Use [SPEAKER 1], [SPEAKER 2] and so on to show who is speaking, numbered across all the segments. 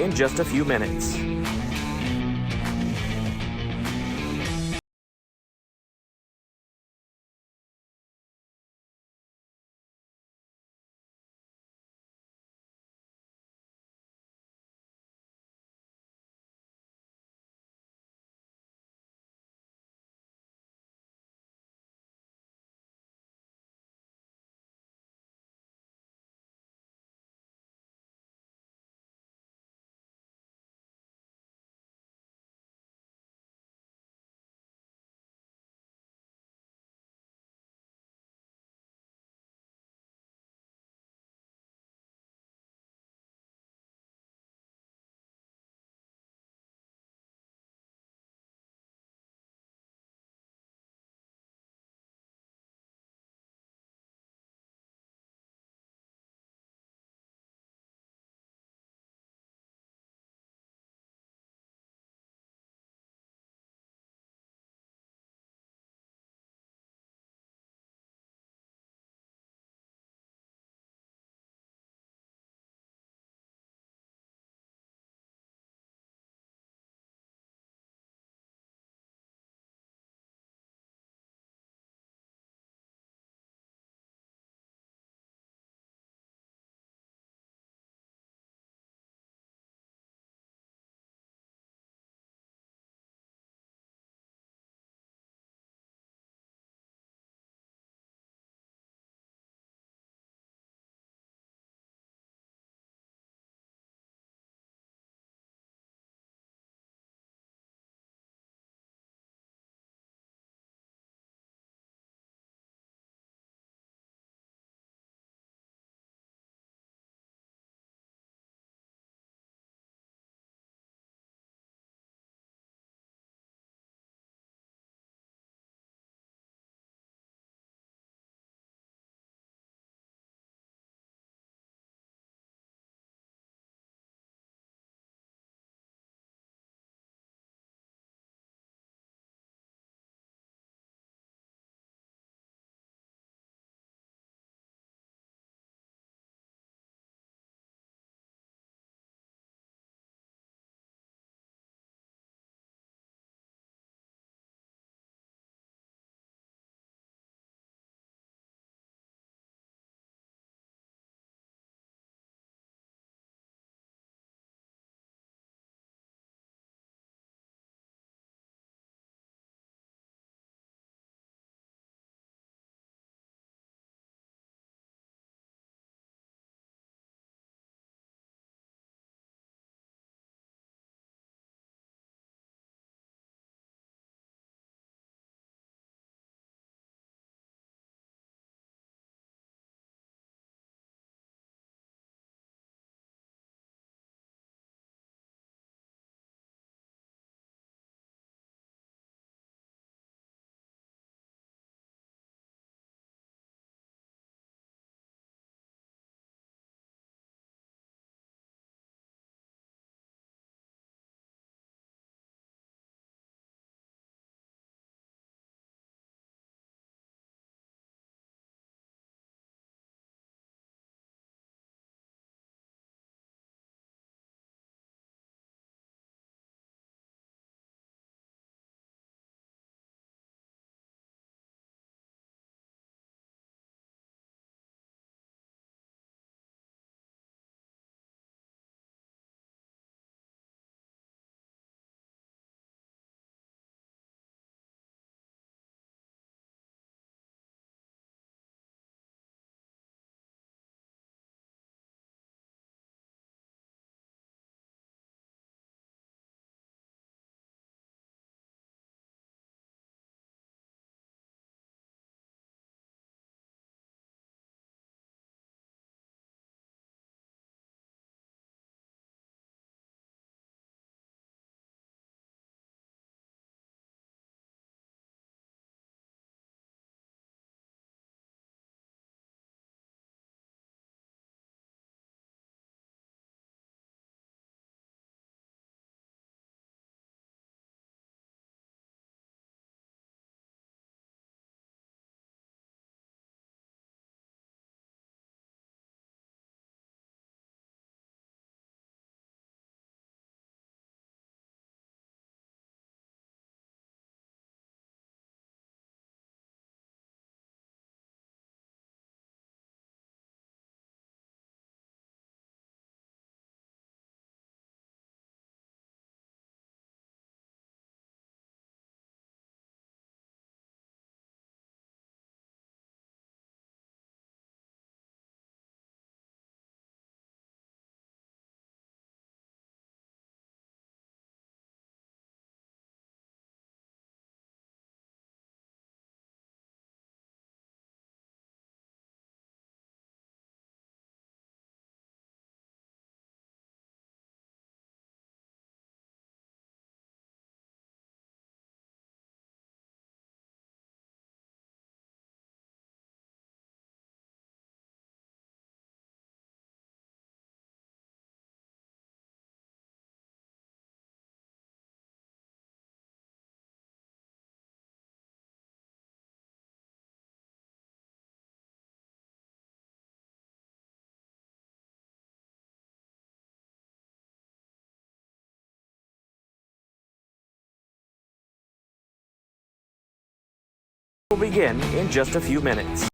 [SPEAKER 1] in just a few minutes. will begin in just a few minutes.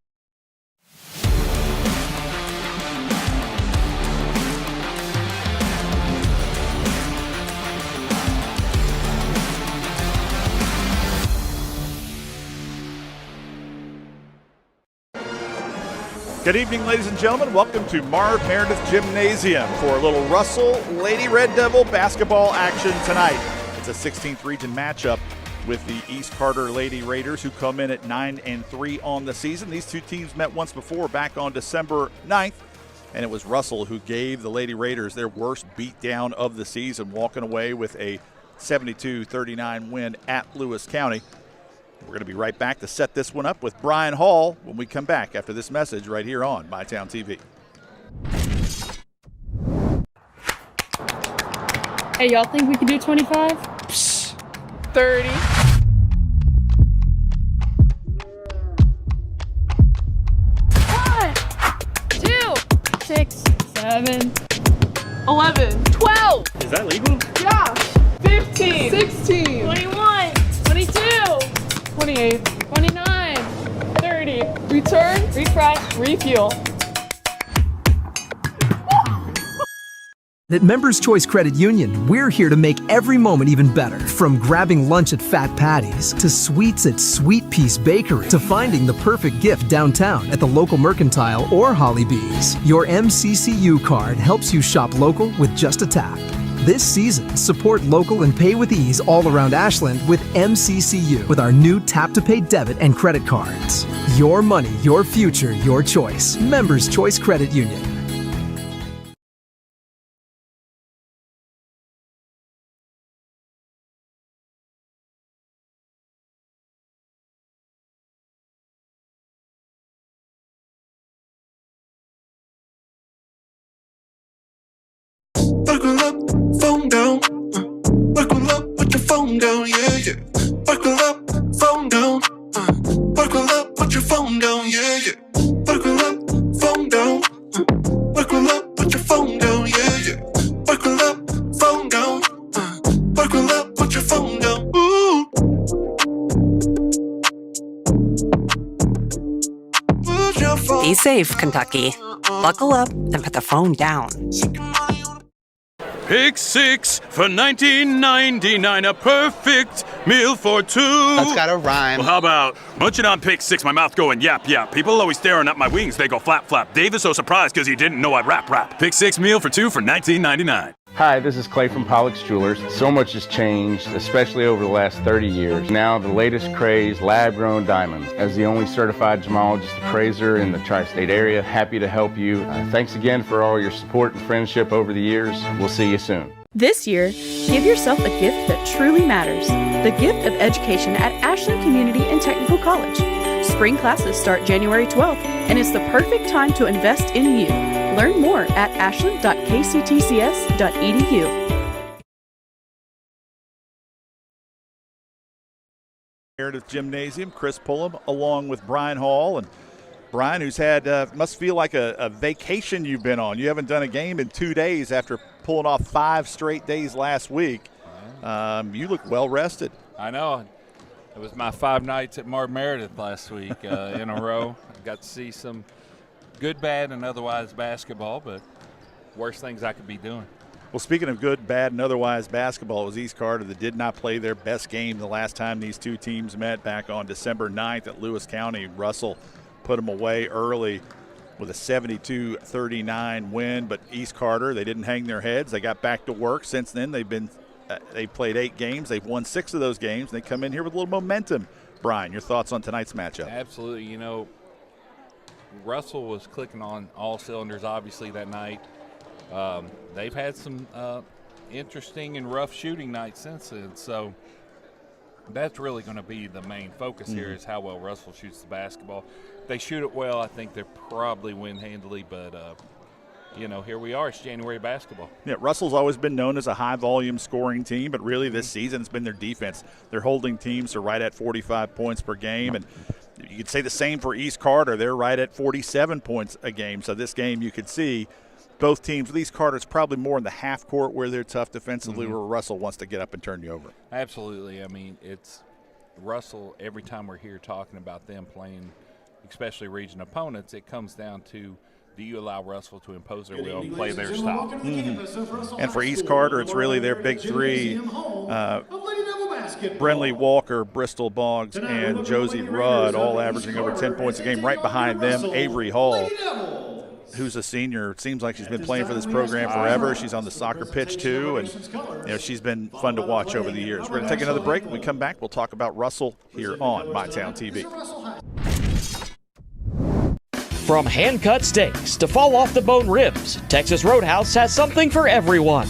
[SPEAKER 2] Good evening, ladies and gentlemen. Welcome to Marv Meredith Gymnasium for a little Russell Lady Red Devil basketball action tonight. It's a 16th region matchup with the East Carter Lady Raiders, who come in at 9-3 on the season. These two teams met once before back on December 9th, and it was Russell who gave the Lady Raiders their worst beatdown of the season, walking away with a 72-39 win at Lewis County. We're going to be right back to set this one up with Brian Hall when we come back after this message right here on MyTown TV.
[SPEAKER 3] Hey, y'all think we can do 25?
[SPEAKER 4] Psst, 30.
[SPEAKER 3] One, 2, 6, 7,
[SPEAKER 4] 11. 12.
[SPEAKER 5] Is that legal?
[SPEAKER 4] Josh. 15. 16.
[SPEAKER 3] 21, 22,
[SPEAKER 4] 28.
[SPEAKER 3] 29, 30.
[SPEAKER 4] Return.
[SPEAKER 3] Refresh.
[SPEAKER 4] Refuel.
[SPEAKER 6] At Members Choice Credit Union, we're here to make every moment even better. From grabbing lunch at Fat Patty's, to sweets at Sweet Peace Bakery, to finding the perfect gift downtown at the local Mercantile or Holly Bees. Your MCCU card helps you shop local with just a tap. This season, support local and pay with ease all around Ashland with MCCU with our new Tap to Pay debit and credit cards. Your money, your future, your choice. Members Choice Credit Union.
[SPEAKER 7] Buckle up, phone down. Buckle up, put your phone down, yeah, yeah. Buckle up, phone down. Buckle up, put your phone down, yeah, yeah. Buckle up, phone down. Buckle up, put your phone down, yeah, yeah. Buckle up, phone down. Buckle up, put your phone down. Ooh. Put your phone.
[SPEAKER 8] Be safe, Kentucky. Buckle up and put the phone down.
[SPEAKER 5] Pick 6 for $19.99, a perfect meal for two.
[SPEAKER 9] That's gotta rhyme.
[SPEAKER 5] Well, how about munching on Pick 6, my mouth going yap, yap. People always staring at my wings, they go flap, flap. Dave is so surprised because he didn't know I'd rap. Pick 6 meal for two for $19.99.
[SPEAKER 10] Hi, this is Clay from Pollock's Jewelers. So much has changed, especially over the last 30 years. Now the latest craze, lab-grown diamonds. As the only certified gemologist appraiser in the tri-state area, happy to help you. Thanks again for all your support and friendship over the years. We'll see you soon.
[SPEAKER 11] This year, give yourself a gift that truly matters. The gift of education at Ashland Community and Technical College. Spring classes start January 12th, and it's the perfect time to invest in you. Learn more at ashland.kctcs.edu.
[SPEAKER 2] Meredith Gymnasium, Chris Pullum, along with Brian Hall. And Brian, who's had, must feel like a vacation you've been on. You haven't done a game in 2 days after pulling off 5 straight days last week. You look well rested.
[SPEAKER 12] I know. It was my 5 nights at Marv Meredith last week in a row. I got to see some good, bad, and otherwise basketball, but worst things I could be doing.
[SPEAKER 2] Well, speaking of good, bad, and otherwise basketball, it was East Carter that did not play their best game the last time these two teams met back on December 9th at Lewis County. Russell put them away early with a 72-39 win, but East Carter, they didn't hang their heads. They got back to work. Since then, they played 8 games. They've won 6 of those games. They come in here with a little momentum. Brian, your thoughts on tonight's matchup?
[SPEAKER 12] Absolutely. You know, Russell was clicking on all cylinders, obviously, that night. They've had some interesting and rough shooting nights since then, so that's really going to be the main focus here is how well Russell shoots the basketball. If they shoot it well, I think they'll probably win handily, but you know, here we are. It's January basketball.
[SPEAKER 2] Yeah, Russell's always been known as a high-volume scoring team, but really this season it's been their defense. They're holding teams to right at 45 points per game, and you could say the same for East Carter. They're right at 47 points a game. So this game you could see both teams. With East Carter's probably more in the half court where they're tough defensively, where Russell wants to get up and turn you over.
[SPEAKER 12] Absolutely. I mean, Russell, every time we're here talking about them playing, especially region opponents, it comes down to, do you allow Russell to impose their will and play their style?
[SPEAKER 2] And for East Carter, it's really their big three. Brenly Walker, Bristol Boggs, and Josie Rudd, all averaging over 10 points a game. Right behind them, Avery Hall, who's a senior. It seems like she's been playing for this program forever. She's on the soccer pitch too, and she's been fun to watch over the years. We're going to take another break. When we come back, we'll talk about Russell here on MyTown TV.
[SPEAKER 1] From hand-cut steaks to fall-off-the-bone ribs, Texas Roadhouse has something for everyone.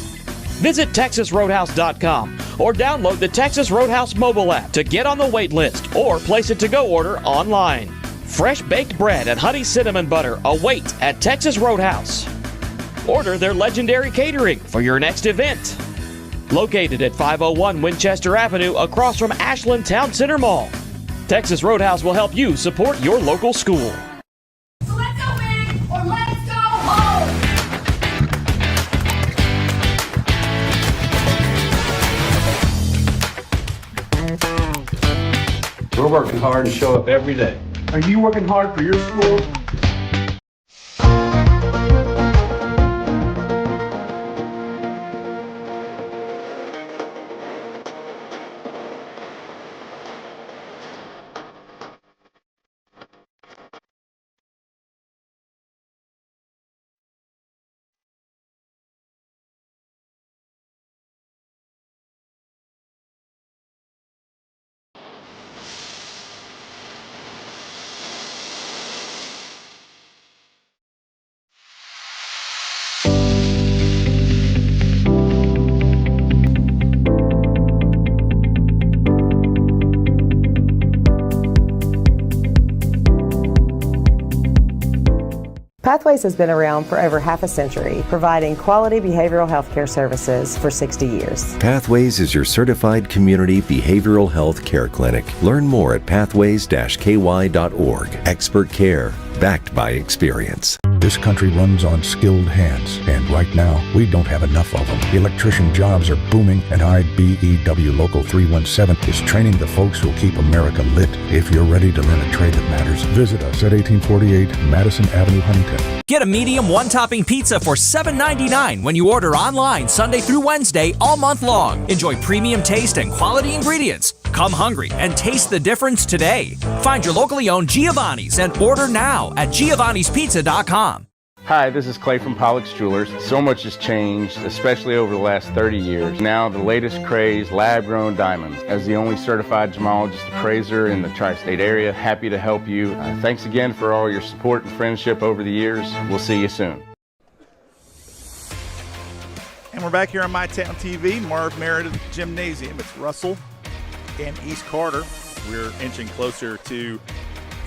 [SPEAKER 1] Visit TexasRoadhouse.com or download the Texas Roadhouse mobile app to get on the wait list or place a to-go order online. Fresh baked bread and honey cinnamon butter await at Texas Roadhouse. Order their legendary catering for your next event. Located at 501 Winchester Avenue across from Ashland Town Center Mall. Texas Roadhouse will help you support your local school.
[SPEAKER 9] Let's go big or let's go home!
[SPEAKER 13] We're working hard to show up every day. Are you working hard for your school?
[SPEAKER 14] Pathways has been around for over half a century, providing quality behavioral health care services for 60 years.
[SPEAKER 15] Pathways is your certified community behavioral health care clinic. Learn more at pathways-ky.org. Expert care, backed by experience.
[SPEAKER 16] This country runs on skilled hands, and right now, we don't have enough of them. Electrician jobs are booming, and IBEW Local 317 is training the folks who'll keep America lit. If you're ready to learn a trade that matters, visit us at 1848 Madison Avenue, Huntington.
[SPEAKER 17] Get a medium one-topping pizza for $7.99 when you order online Sunday through Wednesday all month long. Enjoy premium taste and quality ingredients. Come hungry and taste the difference today. Find your locally owned Giovanni's and order now at giovannispizza.com.
[SPEAKER 10] Hi, this is Clay from Pollock's Jewelers. So much has changed, especially over the last 30 years. Now the latest craze, lab-grown diamonds. As the only certified gemologist appraiser in the tri-state area, happy to help you. Thanks again for all your support and friendship over the years. We'll see you soon.
[SPEAKER 2] And we're back here on MyTown TV, Marv Meredith Gymnasium. It's Russell and East Carter. We're inching closer to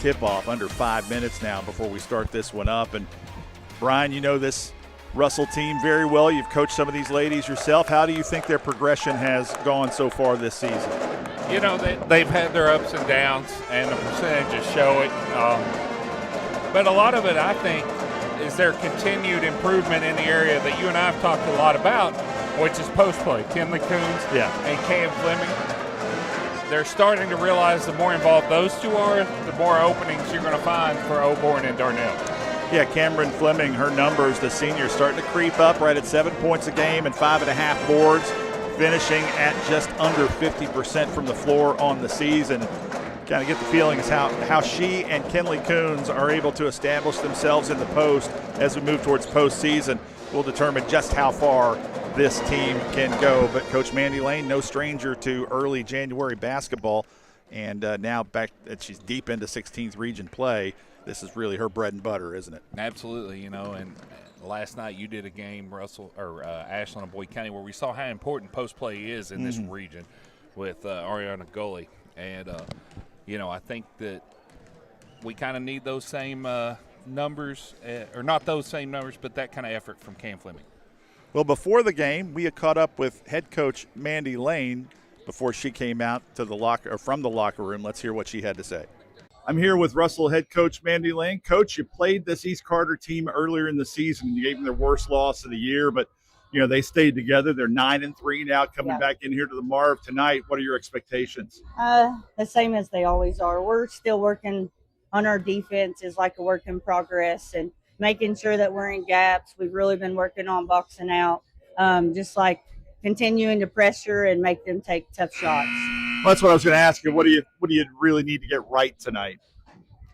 [SPEAKER 2] tip-off, under 5 minutes now before we start this one up. And Brian, you know this Russell team very well. You've coached some of these ladies yourself. How do you think their progression has gone so far this season?
[SPEAKER 12] You know, they've had their ups and downs, and the percentages show it. But a lot of it, I think, is their continued improvement in the area that you and I have talked a lot about, which is post play. Kinley Coons and Cam Fleming. They're starting to realize the more involved those two are, the more openings you're going to find for Oborn and Darnell.
[SPEAKER 2] Yeah, Cameron Fleming, her numbers, the senior, starting to creep up right at 7 points a game and 5.5 boards, finishing at just under 50% from the floor on the season. Kind of get the feeling is how she and Kinley Coons are able to establish themselves in the post as we move towards postseason. Will determine just how far this team can go. But Coach Mandy Lane, no stranger to early January basketball, and now back that she's deep into 16th region play. This is really her bread and butter, isn't it?
[SPEAKER 12] Absolutely, you know, and last night you did a game, Russell, or Ashland and Boyd County, where we saw how important post play is in this region with Ariana Gully. And, you know, I think that we kind of need those same numbers, or not those same numbers, but that kind of effort from Cam Fleming.
[SPEAKER 2] Well, before the game, we had caught up with head coach Mandy Lane before she came out to the from the locker room. Let's hear what she had to say. I'm here with Russell head coach Mandy Lane. Coach, you played this East Carter team earlier in the season. You gave them their worst loss of the year, but You know, they stayed together. They're 9-3 now, coming back in here to the Marv tonight. What are your expectations?
[SPEAKER 18] The same as they always are. We're still working on our defense. Is like a work in progress, and making sure that we're in gaps. We've really been working on boxing out, just like continuing to pressure and make them take tough shots.
[SPEAKER 2] Well, that's what I was going to ask you. What do you really need to get right tonight?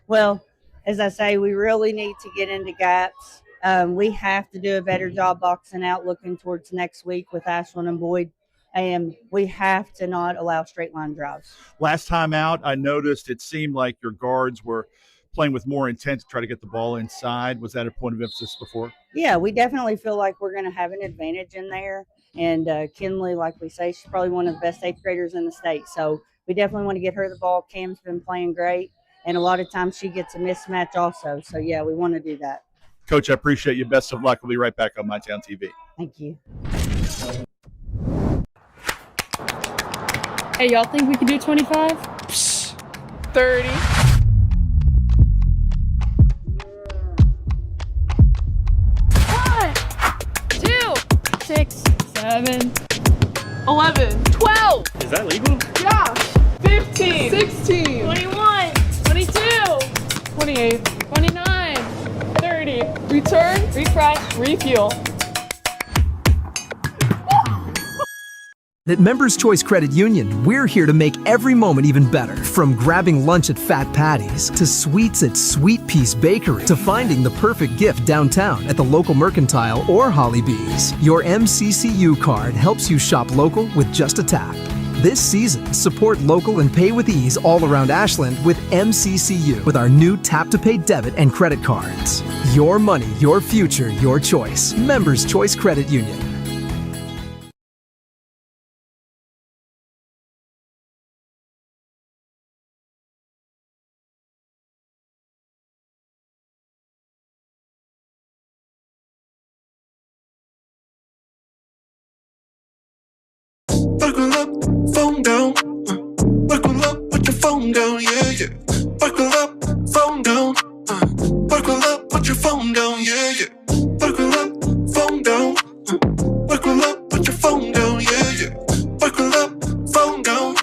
[SPEAKER 18] Well, as I say, we really need to get into gaps. We have to do a better job boxing out, looking towards next week with Ashland and Boyd, and we have to not allow straight line drives.
[SPEAKER 2] Last time out, I noticed it seemed like your guards were playing with more intent to try to get the ball inside. Was that a point of emphasis before?
[SPEAKER 18] Yeah, we definitely feel like we're going to have an advantage in there. And Kinley, like we say, she's probably one of the best 8th graders in the state. So we definitely want to get her the ball. Cam's been playing great. And a lot of times she gets a mismatch also. So, yeah, we want to do that.
[SPEAKER 2] Coach, I appreciate you. Best of luck. We'll be right back on MyTown TV.
[SPEAKER 18] Thank you.
[SPEAKER 3] Hey, y'all think we can do 25?
[SPEAKER 4] 30.
[SPEAKER 3] 6, 7,
[SPEAKER 4] 11, 12.
[SPEAKER 13] Is that legal?
[SPEAKER 4] Josh, 15, 16,
[SPEAKER 3] 21, 22,
[SPEAKER 4] 28.
[SPEAKER 3] 29, 30.
[SPEAKER 4] Return,
[SPEAKER 3] Refresh.
[SPEAKER 4] refuel.
[SPEAKER 6] At Members Choice Credit Union, we're here to make every moment even better. From grabbing lunch at Fat Patty's, to sweets at Sweet Peace Bakery, to finding the perfect gift downtown at the local Mercantile or Holly Bees. Your MCCU card helps you shop local with just a tap. This season, support local and pay with ease all around Ashland with MCCU with our new Tap to Pay debit and credit cards. Your money, your future, your choice. Members Choice Credit Union.
[SPEAKER 7] Buckle up, phone down. Buckle up, put your phone down, yeah, yeah. Buckle up, phone down. Buckle up, put your phone down, yeah, yeah. Buckle up, phone down. Buckle up, put your phone down, yeah, yeah. Buckle up, phone down.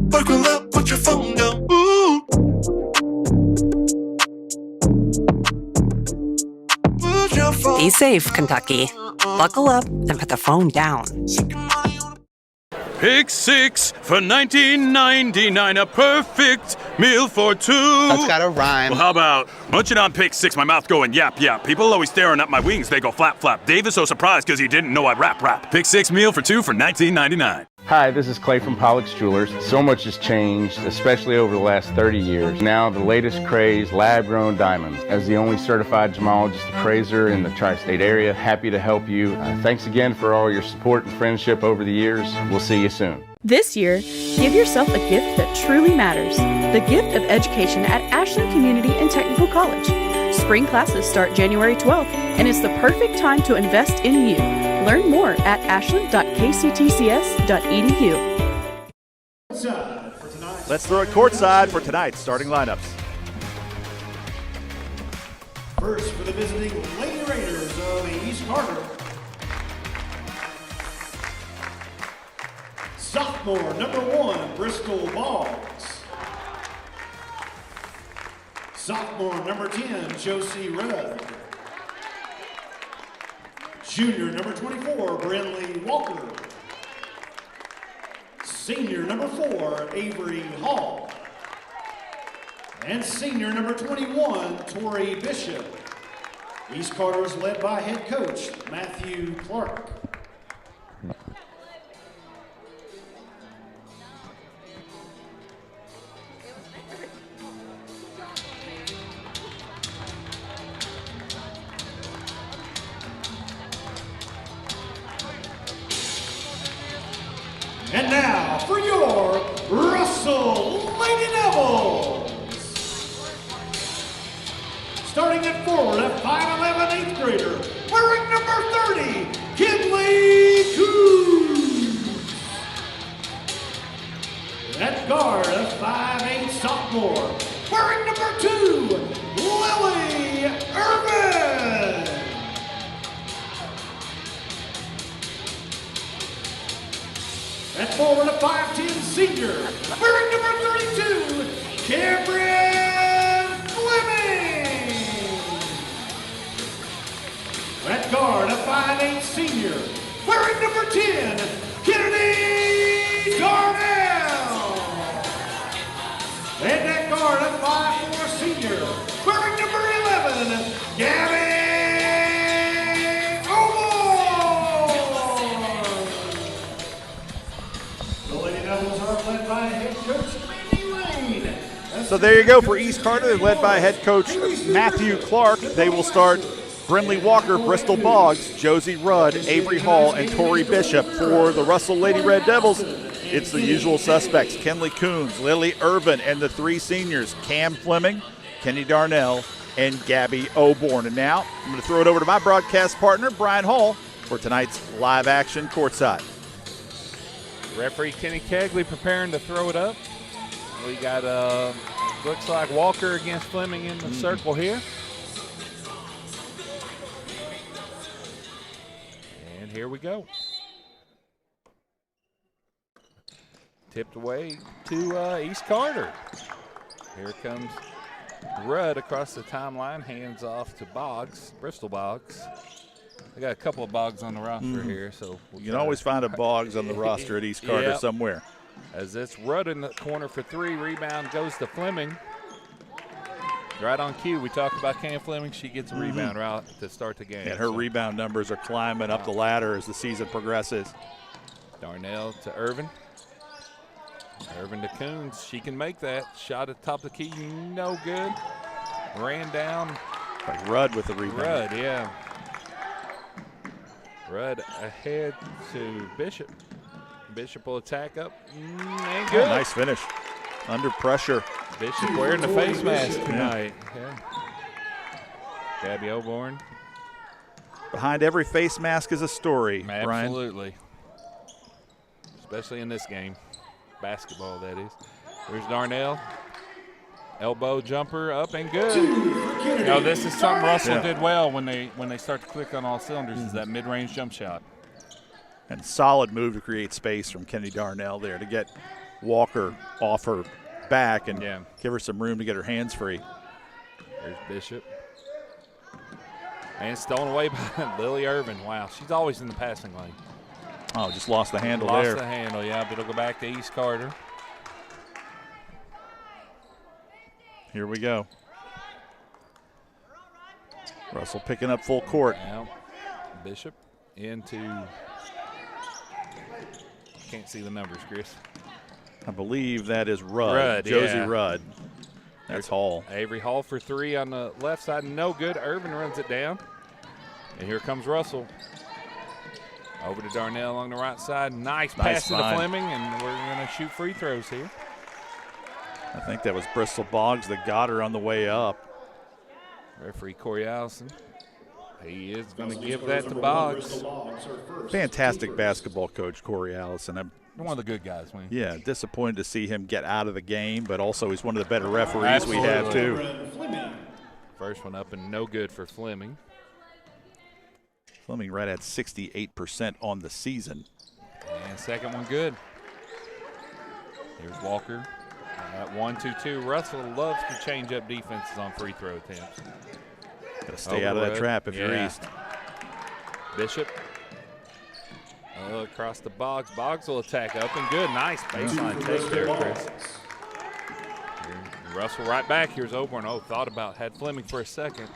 [SPEAKER 7] Buckle up, put your phone down. Ooh. Put your phone.
[SPEAKER 8] Be safe, Kentucky. Buckle up and put the phone down.
[SPEAKER 5] Pick 6 for $19.99, a perfect meal for two.
[SPEAKER 19] That's gotta rhyme.
[SPEAKER 5] Well, how about munching on Pick 6, my mouth going yap, yap. People always staring at my wings, they go flap, flap. Dave is so surprised because he didn't know I'd rap. Pick 6 meal for two for $19.99.
[SPEAKER 10] Hi, this is Clay from Pollock's Jewelers. So much has changed, especially over the last 30 years. Now the latest craze, lab-grown diamonds. As the only certified gemologist appraiser in the tri-state area, happy to help you. Thanks again for all your support and friendship over the years. We'll see you soon.
[SPEAKER 11] This year, give yourself a gift that truly matters. The gift of education at Ashland Community and Technical College. Spring classes start January 12th, and it's the perfect time to invest in you. Learn more at ashland.kctcs.edu.
[SPEAKER 2] Let's throw it courtside for tonight's starting lineups.
[SPEAKER 20] First for the visiting Lady Raiders of East Carter. Sophomore, number 1, Bristol Boggs. Sophomore, number 10, Josie Rudd. Junior, number 24, Brinley Walker. Senior, number 4, Avery Hall. And senior, number 21, Tori Bishop. East Carter is led by head coach Matthew Clark. And now for your Russell Lady Devils. Starting at forward, a 5'11" 8th grader, wearing number 30, Kinley Coons. At guard, a 5'8" sophomore, wearing number 2, Lily Irvin. And forward a 5'10" senior, wearing number 32, Cameron Fleming. At guard, a 5'8" senior, wearing number 10, Kennedy Darnell. And at guard, a 5'4" senior, wearing number 11, Gabby Oborn. The Lady Devils are led by head coach Randy Lane.
[SPEAKER 2] So there you go for East Carter, led by head coach Matthew Clark. They will start Brinley Walker, Bristol Boggs, Josie Rudd, Avery Hall, and Tori Bishop. For the Russell Lady Red Devils, it's the usual suspects, Kenley Coons, Lily Irvin, and the three seniors, Cam Fleming, Kenny Darnell, and Gabby Oborn. And now I'm going to throw it over to my broadcast partner, Brian Hall, for tonight's live action courtside.
[SPEAKER 12] Referee Kenny Kegley preparing to throw it up. We got, looks like Walker against Fleming in the circle here. And here we go. Tipped away to East Carter. Here comes Rudd across the timeline, hands off to Boggs, Bristol Boggs. I got a couple of Boggs on the roster here, so
[SPEAKER 2] you can always find a Boggs on the roster at East Carter somewhere.
[SPEAKER 12] As it's Rudd in the corner for three, rebound goes to Fleming. Right on cue, we talked about Cam Fleming. She gets a rebound right to start the game.
[SPEAKER 2] And her rebound numbers are climbing up the ladder as the season progresses.
[SPEAKER 12] Darnell to Irvin. Irvin to Coons. She can make that. Shot at the top of the key, no good. Ran down.
[SPEAKER 2] Like Rudd with the rebound.
[SPEAKER 12] Rudd, yeah. Rudd ahead to Bishop. Bishop will attack up. And good.
[SPEAKER 2] Oh, nice finish. Under pressure.
[SPEAKER 12] Bishop wearing the face mask tonight. Yeah. Gabby Oborn.
[SPEAKER 2] Behind every face mask is a story, Brian.
[SPEAKER 12] Absolutely. Especially in this game. Basketball, that is. There's Darnell. Elbow jumper up and good. Now this is something Russell did well when they start to click on all cylinders is that mid-range jump shot.
[SPEAKER 2] And solid move to create space from Kenny Darnell there to get Walker off her back and give her some room to get her hands free.
[SPEAKER 12] There's Bishop. And stolen away by Lily Irvin. Wow, she's always in the passing lane.
[SPEAKER 2] Oh, just lost the handle there.
[SPEAKER 12] Lost the handle, yeah, but it'll go back to East Carter.
[SPEAKER 2] Here we go. Russell picking up full court.
[SPEAKER 12] Now, Bishop into, can't see the numbers, Chris.
[SPEAKER 2] I believe that is Rudd. Josie Rudd. That's Hall.
[SPEAKER 12] Avery Hall for three on the left side, no good. Irvin runs it down. And here comes Russell. Over to Darnell along the right side. Nice pass to Fleming, and we're going to shoot free throws here.
[SPEAKER 2] I think that was Bristol Boggs that got her on the way up.
[SPEAKER 12] Referee Corey Allison. He is going to give that to Boggs.
[SPEAKER 2] Fantastic basketball coach, Corey Allison. I'm
[SPEAKER 12] one of the good guys, man.
[SPEAKER 2] Yeah, disappointed to see him get out of the game, but also he's one of the better referees we have, too.
[SPEAKER 12] First one up and no good for Fleming.
[SPEAKER 2] Fleming right at 68% on the season.
[SPEAKER 12] And second one good. Here's Walker. At 1-2-2. Russell loves to change up defenses on free throw attempts.
[SPEAKER 2] Got to stay out of that trap if you're East.
[SPEAKER 12] Bishop. Across the Boggs. Boggs will attack up and good. Nice baseline take there, Chris. Russell right back. Here's Oborn. Had Fleming for a second.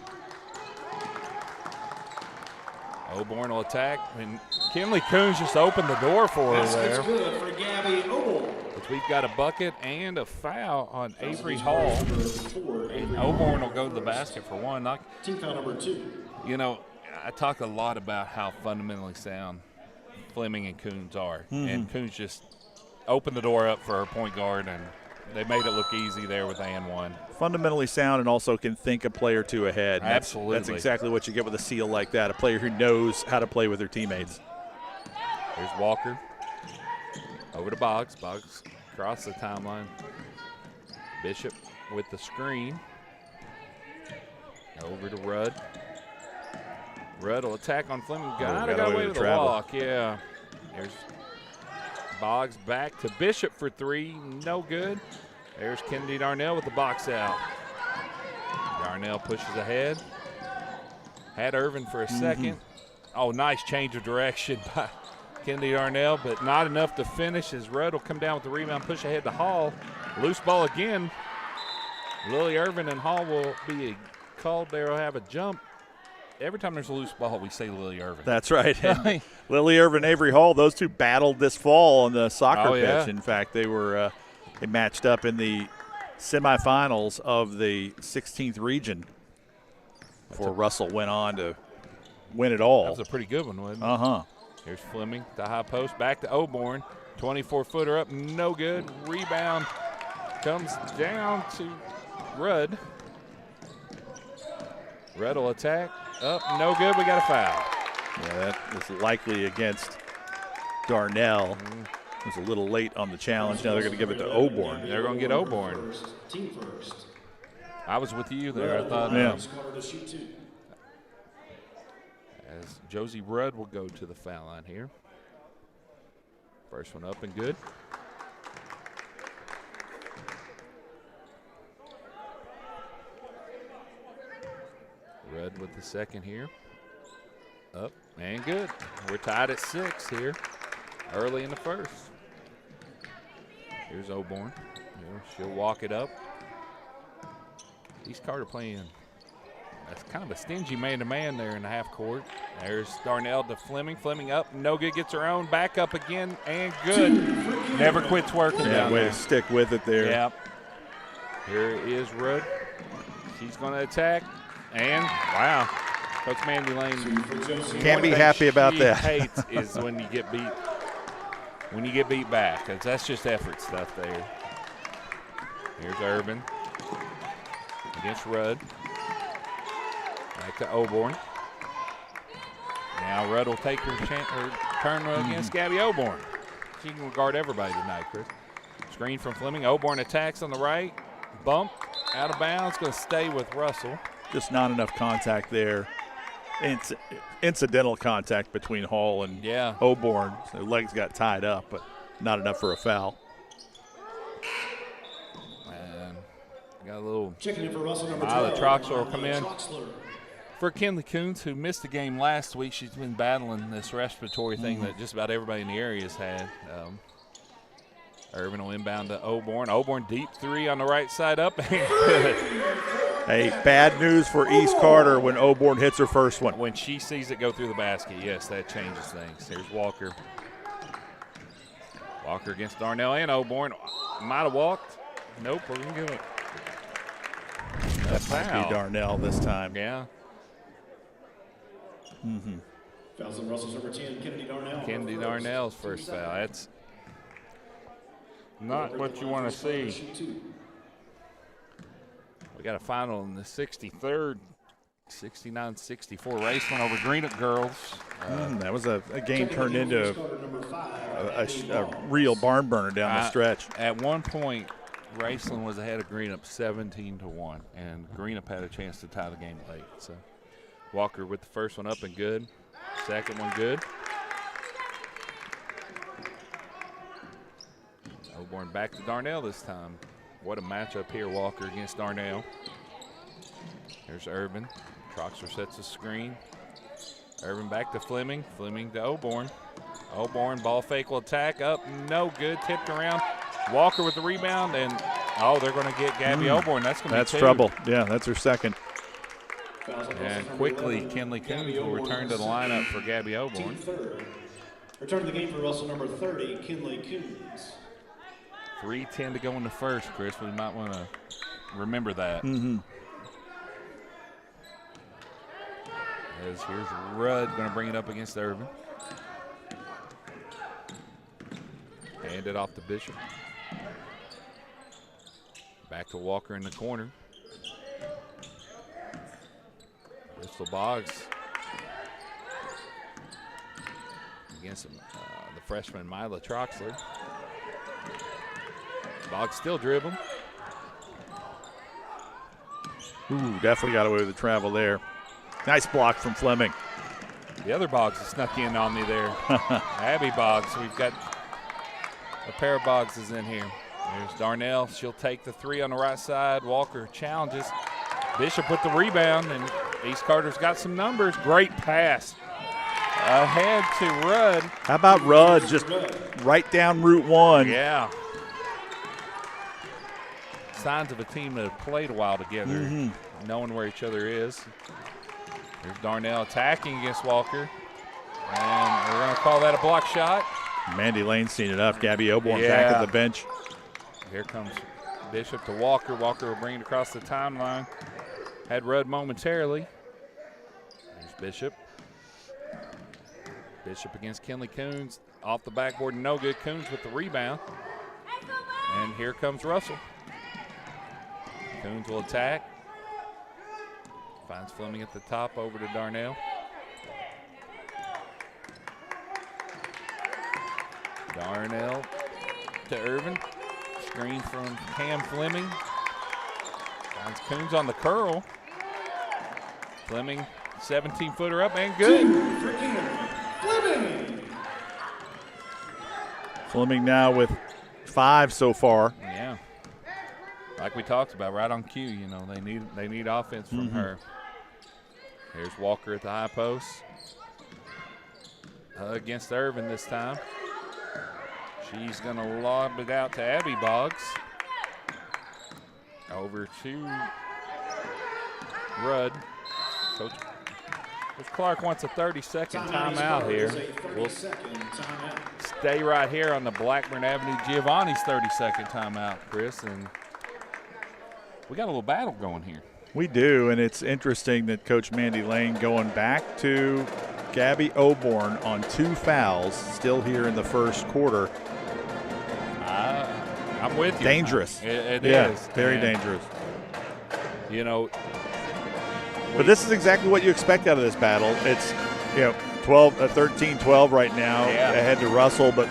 [SPEAKER 12] Oborn will attack. And Kenley Coons just opened the door for her there.
[SPEAKER 20] That's good for Gabby Oborn.
[SPEAKER 12] But we've got a bucket and a foul on Avery Hall. And Oborn will go to the basket for one.
[SPEAKER 20] Team foul number 2.
[SPEAKER 12] You know, I talk a lot about how fundamentally sound Fleming and Coons are. And Coons just opened the door up for her point guard, and they made it look easy there with and one.
[SPEAKER 2] Fundamentally sound and also can think a play or two ahead.
[SPEAKER 12] Absolutely.
[SPEAKER 2] That's exactly what you get with a seal like that, a player who knows how to play with her teammates.
[SPEAKER 12] There's Walker. Over to Boggs. Boggs across the timeline. Bishop with the screen. Over to Rudd. Rudd will attack on Fleming. Got away with the walk. Yeah. There's Boggs back to Bishop for three. No good. There's Kennedy Darnell with the box out. Darnell pushes ahead. Had Irvin for a second. Oh, nice change of direction by Kennedy Darnell, but not enough to finish as Rudd will come down with the rebound, push ahead to Hall. Loose ball again. Lily Irvin and Hall will be called there. Will have a jump. Every time there's a loose ball, we say Lily Irvin.
[SPEAKER 2] That's right. Lily Irvin, Avery Hall, those two battled this fall on the soccer pitch. In fact, they matched up in the semifinals of the 16th region before Russell went on to win it all.
[SPEAKER 12] That was a pretty good one, wasn't it?
[SPEAKER 2] Uh-huh.
[SPEAKER 12] Here's Fleming, the high post, back to Oborn. 24-footer up, no good. Rebound comes down to Rudd. Rudd will attack. Up, no good. We got a foul.
[SPEAKER 2] Yeah, that was likely against Darnell. It was a little late on the challenge. Now they're going to give it to Oborn.
[SPEAKER 12] They're going to get Oborn. I was with you there. I thought.
[SPEAKER 2] Yeah.
[SPEAKER 12] As Josie Rudd will go to the foul line here. First one up and good. Rudd with the second here. Up and good. We're tied at 6 here early in the first. Here's Oborn. She'll walk it up. East Carter playing. That's kind of a stingy man-to-man there in the half court. There's Darnell to Fleming. Fleming up, no good, gets her own. Back up again, and good. Never quits working down
[SPEAKER 2] way
[SPEAKER 12] there.
[SPEAKER 2] to stick with it there.
[SPEAKER 12] Yep. Here is Rudd. She's going to attack, and wow. Coach Mandy Lane.
[SPEAKER 2] Can't be happy about that.
[SPEAKER 12] Hates is when you get beat. When you get beat back, because that's just effort stuff there. Here's Urban against Rudd. Back to Oborn. Now Rudd will take her turn against Gabby Oborn. She can guard everybody tonight, Chris. Screen from Fleming. Oborn attacks on the right. Bump out of bounds. Going to stay with Russell.
[SPEAKER 2] Just not enough contact there. Incidental contact between Hall and Oborn. Their legs got tied up, but not enough for a foul.
[SPEAKER 12] And got a little.
[SPEAKER 20] Checking in for Russell, number
[SPEAKER 12] 12. Troxler will come in.
[SPEAKER 20] Troxler.
[SPEAKER 12] For Kinley Coons, who missed the game last week, she's been battling this respiratory thing that just about everybody in the area has had. Irvin will inbound to Oborn. Oborn deep three on the right side up.
[SPEAKER 2] Hey, bad news for East Carter when Oborn hits her first one.
[SPEAKER 12] When she sees it go through the basket, yes, that changes things. Here's Walker. Walker against Darnell and Oborn. Might have walked. Nope, we're going to give it.
[SPEAKER 2] That might be Darnell this time.
[SPEAKER 12] Yeah.
[SPEAKER 20] Fouls on Russell's number 10, Kennedy Darnell.
[SPEAKER 12] Kennedy Darnell's first foul. That's not what you want to see. We got a final in the 63rd, 69-64 Raceland over Greenup girls.
[SPEAKER 2] That was a game turned into a real barn burner down the stretch.
[SPEAKER 12] At one point, Raceland was ahead of Greenup 17-1, and Greenup had a chance to tie the game late. So Walker with the first one up and good. Second one good. Oborn back to Darnell this time. What a matchup here, Walker against Darnell. Here's Urban. Troxler sets a screen. Urban back to Fleming. Fleming to Oborn. Oborn, ball fake will attack. Up, no good. Tipped around. Walker with the rebound, and they're going to get Gabby Oborn. That's going to be two.
[SPEAKER 2] Trouble. Yeah, that's her second.
[SPEAKER 12] And quickly, Kinley Coons will return to the lineup for Gabby Oborn.
[SPEAKER 20] Return to the game for Russell number 30, Kinley Coons.
[SPEAKER 12] 3:10 to go in the first, Chris. We might want to remember that. As here's Rudd going to bring it up against Irvin. Hand it off to Bishop. Back to Walker in the corner. Bristol Boggs against the freshman Mila Troxler. Boggs still dribbling.
[SPEAKER 2] Ooh, definitely got away with the travel there. Nice block from Fleming.
[SPEAKER 12] The other Boggs snuck in on me there. Abby Boggs. We've got a pair of Boggs is in here. There's Darnell. She'll take the three on the right side. Walker challenges. Bishop with the rebound, and East Carter's got some numbers. Great pass. Ahead to Rudd.
[SPEAKER 2] How about Rudd just right down Route 1?
[SPEAKER 12] Yeah. Signs of a team that have played a while together, knowing where each other is. There's Darnell attacking against Walker. And we're going to call that a block shot.
[SPEAKER 2] Mandy Lane's seen it up. Gabby Oborn back at the bench.
[SPEAKER 12] Here comes Bishop to Walker. Walker will bring it across the timeline. Had Rudd momentarily. There's Bishop. Bishop against Kinley Coons. Off the backboard, no good. Coons with the rebound. And here comes Russell. Coons will attack. Finds Fleming at the top, over to Darnell. Darnell to Irvin. Screen from Cam Fleming. Finds Coons on the curl. Fleming, 17-footer up and good.
[SPEAKER 2] Fleming now with 5 so far.
[SPEAKER 12] Yeah. Like we talked about, right on cue, you know, they need offense from her. Here's Walker at the high post. Against Irvin this time. She's going to lob it out to Abby Boggs. Over to Rudd. Coach Clark wants a 30-second timeout here. We'll stay right here on the Blackburn Avenue Giovanni's 30-second timeout, Chris. And we got a little battle going here.
[SPEAKER 2] We do, and it's interesting that Coach Mandy Lane going back to Gabby Oborn on 2 fouls still here in the first quarter.
[SPEAKER 12] I'm with you.
[SPEAKER 2] Dangerous.
[SPEAKER 12] It is.
[SPEAKER 2] Very dangerous.
[SPEAKER 12] You know.
[SPEAKER 2] But this is exactly what you expect out of this battle. It's, 13-12 right now ahead to Russell, but,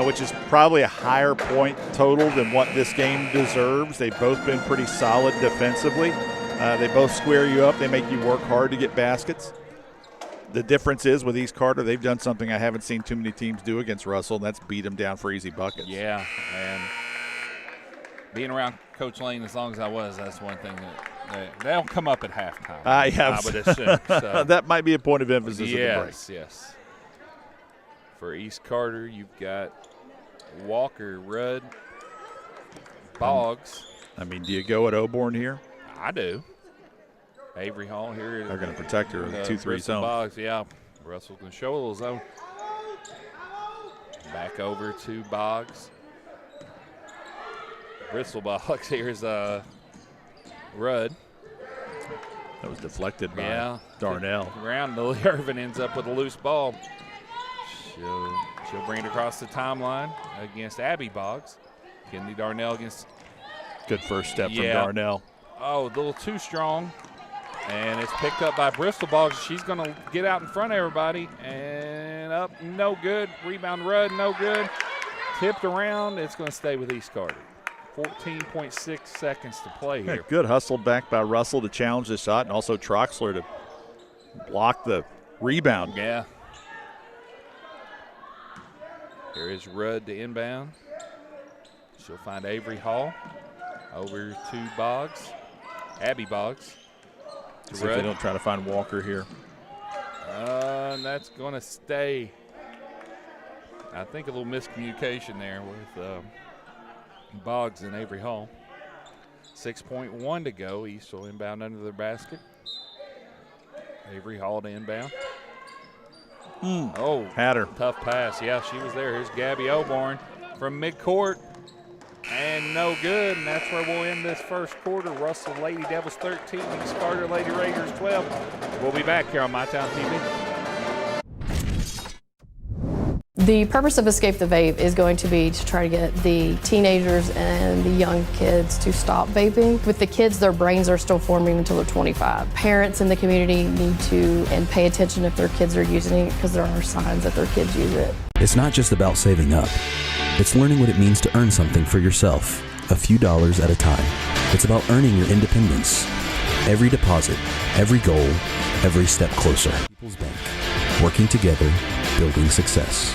[SPEAKER 2] which is probably a higher point total than what this game deserves. They've both been pretty solid defensively. They both square you up. They make you work hard to get baskets. The difference is with East Carter, they've done something I haven't seen too many teams do against Russell, and that's beat them down for easy buckets.
[SPEAKER 12] Yeah, and being around Coach Lane as long as I was, that's one thing that they'll come up at halftime. I would assume. So.
[SPEAKER 2] That might be a point of emphasis at the break.
[SPEAKER 12] Yes. For East Carter, you've got Walker, Rudd, Boggs.
[SPEAKER 2] Do you go at Oborn here?
[SPEAKER 12] I do. Avery Hall here.
[SPEAKER 2] They're going to protect her in the 2-3 zone.
[SPEAKER 12] Boggs, yeah. Russell's going to show a little zone. Back over to Boggs. Bristol Boggs. Here's Rudd.
[SPEAKER 2] That was deflected by Darnell.
[SPEAKER 12] Around Lily Irvin ends up with a loose ball. She'll bring it across the timeline against Abby Boggs. Kennedy Darnell against.
[SPEAKER 2] Good first step from Darnell.
[SPEAKER 12] Oh, a little too strong. And it's picked up by Bristol Boggs. She's going to get out in front of everybody. And up, no good. Rebound Rudd, no good. Tipped around. It's going to stay with East Carter. 14.6 seconds to play here.
[SPEAKER 2] Good hustle back by Russell to challenge the shot, and also Troxler to block the rebound.
[SPEAKER 12] Yeah. Here is Rudd to inbound. She'll find Avery Hall. Over to Boggs. Abby Boggs.
[SPEAKER 2] See if they don't try to find Walker here.
[SPEAKER 12] And that's going to stay. I think a little miscommunication there with Boggs and Avery Hall. 6.1 to go. East will inbound under the basket. Avery Hall to inbound. Oh,
[SPEAKER 2] had her.
[SPEAKER 12] Tough pass. Yeah, she was there. Here's Gabby Oborn from midcourt. And no good, and that's where we'll end this first quarter. Russell Lady Devils 13, East Carter Lady Raiders 12. We'll be back here on MyTown TV.
[SPEAKER 19] The purpose of Escape the Vape is going to be to try to get the teenagers and the young kids to stop vaping. With the kids, their brains are still forming until they're 25. Parents in the community need to pay attention if their kids are using it, because there are signs that their kids use it.
[SPEAKER 21] It's not just about saving up. It's learning what it means to earn something for yourself, a few dollars at a time. It's about earning your independence. Every deposit, every goal, every step closer. People's Bank. Working together, building success.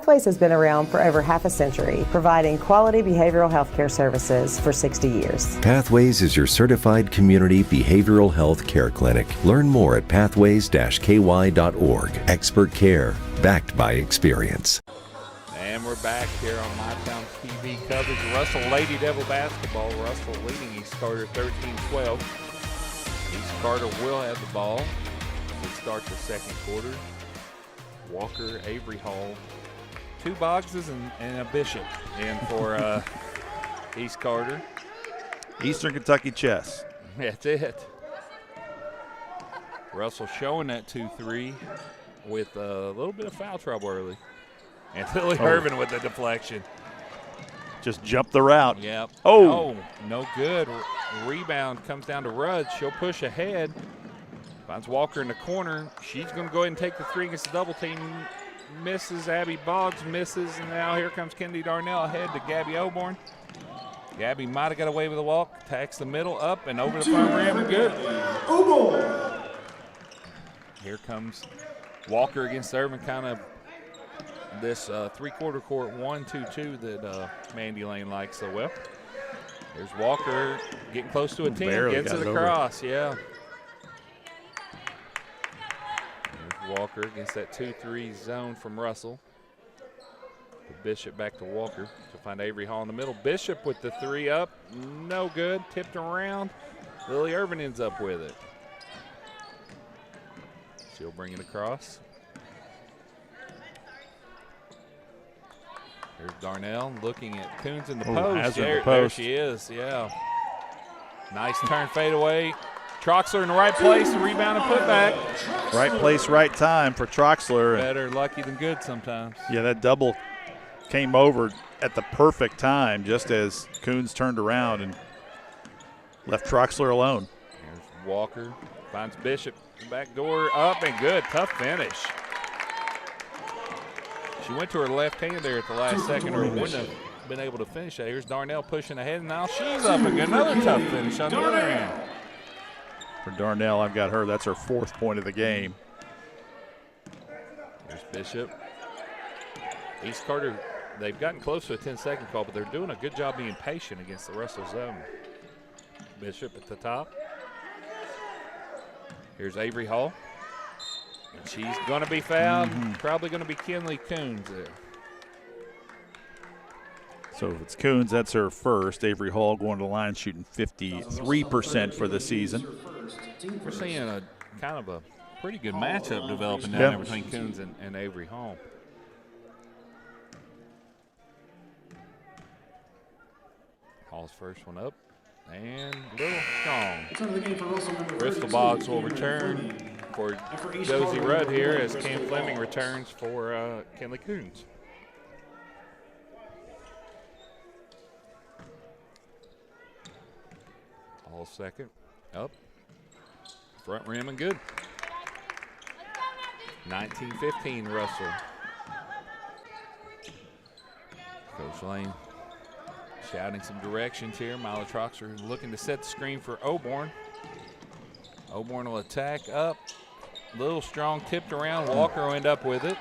[SPEAKER 14] Pathways has been around for over half a century, providing quality behavioral health care services for 60 years.
[SPEAKER 15] Pathways is your certified community behavioral health care clinic. Learn more at pathways-ky.org. Expert care, backed by experience.
[SPEAKER 12] And we're back here on MyTown TV coverage. Russell Lady Devil basketball. Russell leading East Carter 13-12. East Carter will have the ball to start the second quarter. Walker, Avery Hall, 2 Boggses and a Bishop in for East Carter.
[SPEAKER 2] Eastern Kentucky chess.
[SPEAKER 12] That's it. Russell showing that 2-3 with a little bit of foul trouble early. And Lily Irvin with the deflection.
[SPEAKER 2] Just jumped the route.
[SPEAKER 12] Yep.
[SPEAKER 2] Oh.
[SPEAKER 12] No good. Rebound comes down to Rudd. She'll push ahead. Finds Walker in the corner. She's going to go ahead and take the 3 against the double team. Misses. Abby Boggs misses. And now here comes Kennedy Darnell ahead to Gabby Oborn. Gabby might have got away with a walk. Attacks the middle, up and over the front rim. Good. Here comes Walker against Irvin. Kind of this 3-quarter court 1-2-2 that Mandy Lane likes so well. There's Walker getting close to a 10. Gets to the cross. Yeah. Walker against that 2-3 zone from Russell. Bishop back to Walker to find Avery Hall in the middle. Bishop with the 3 up. No good. Tipped around. Lily Irvin ends up with it. She'll bring it across. There's Darnell looking at Coons in the post. There she is, yeah. Nice turn fadeaway. Troxler in the right place, rebound and put back.
[SPEAKER 2] Right place, right time for Troxler.
[SPEAKER 12] Better lucky than good sometimes.
[SPEAKER 2] Yeah, that double came over at the perfect time just as Coons turned around and left Troxler alone.
[SPEAKER 12] There's Walker, finds Bishop, back door up and good, tough finish. She went to her left hand there at the last second or wouldn't have been able to finish that. Here's Darnell pushing ahead and now she's up again. Another tough finish on the other end.
[SPEAKER 2] For Darnell, I've got her. That's her 4th point of the game.
[SPEAKER 12] There's Bishop. East Carter, they've gotten close to a 10-second call, but they're doing a good job being patient against the Russell zone. Bishop at the top. Here's Avery Hall. And she's going to be fouled. Probably going to be Kinley Coons there.
[SPEAKER 2] So if it's Coons, that's her first. Avery Hall going to the line shooting 53% for the season.
[SPEAKER 12] We're seeing a kind of a pretty good matchup developing down there between Coons and Avery Hall. Hall's first one up and a little strong. Bristol Boggs will return for Josie Rudd here as Cam Fleming returns for Kinley Coons. Hall second, up, front rim and good. 19-15 Russell. Coach Lane shouting some directions here. Mila Troxler looking to set the screen for Oborn. Oborn will attack up. Little strong tipped around. Walker will end up with it.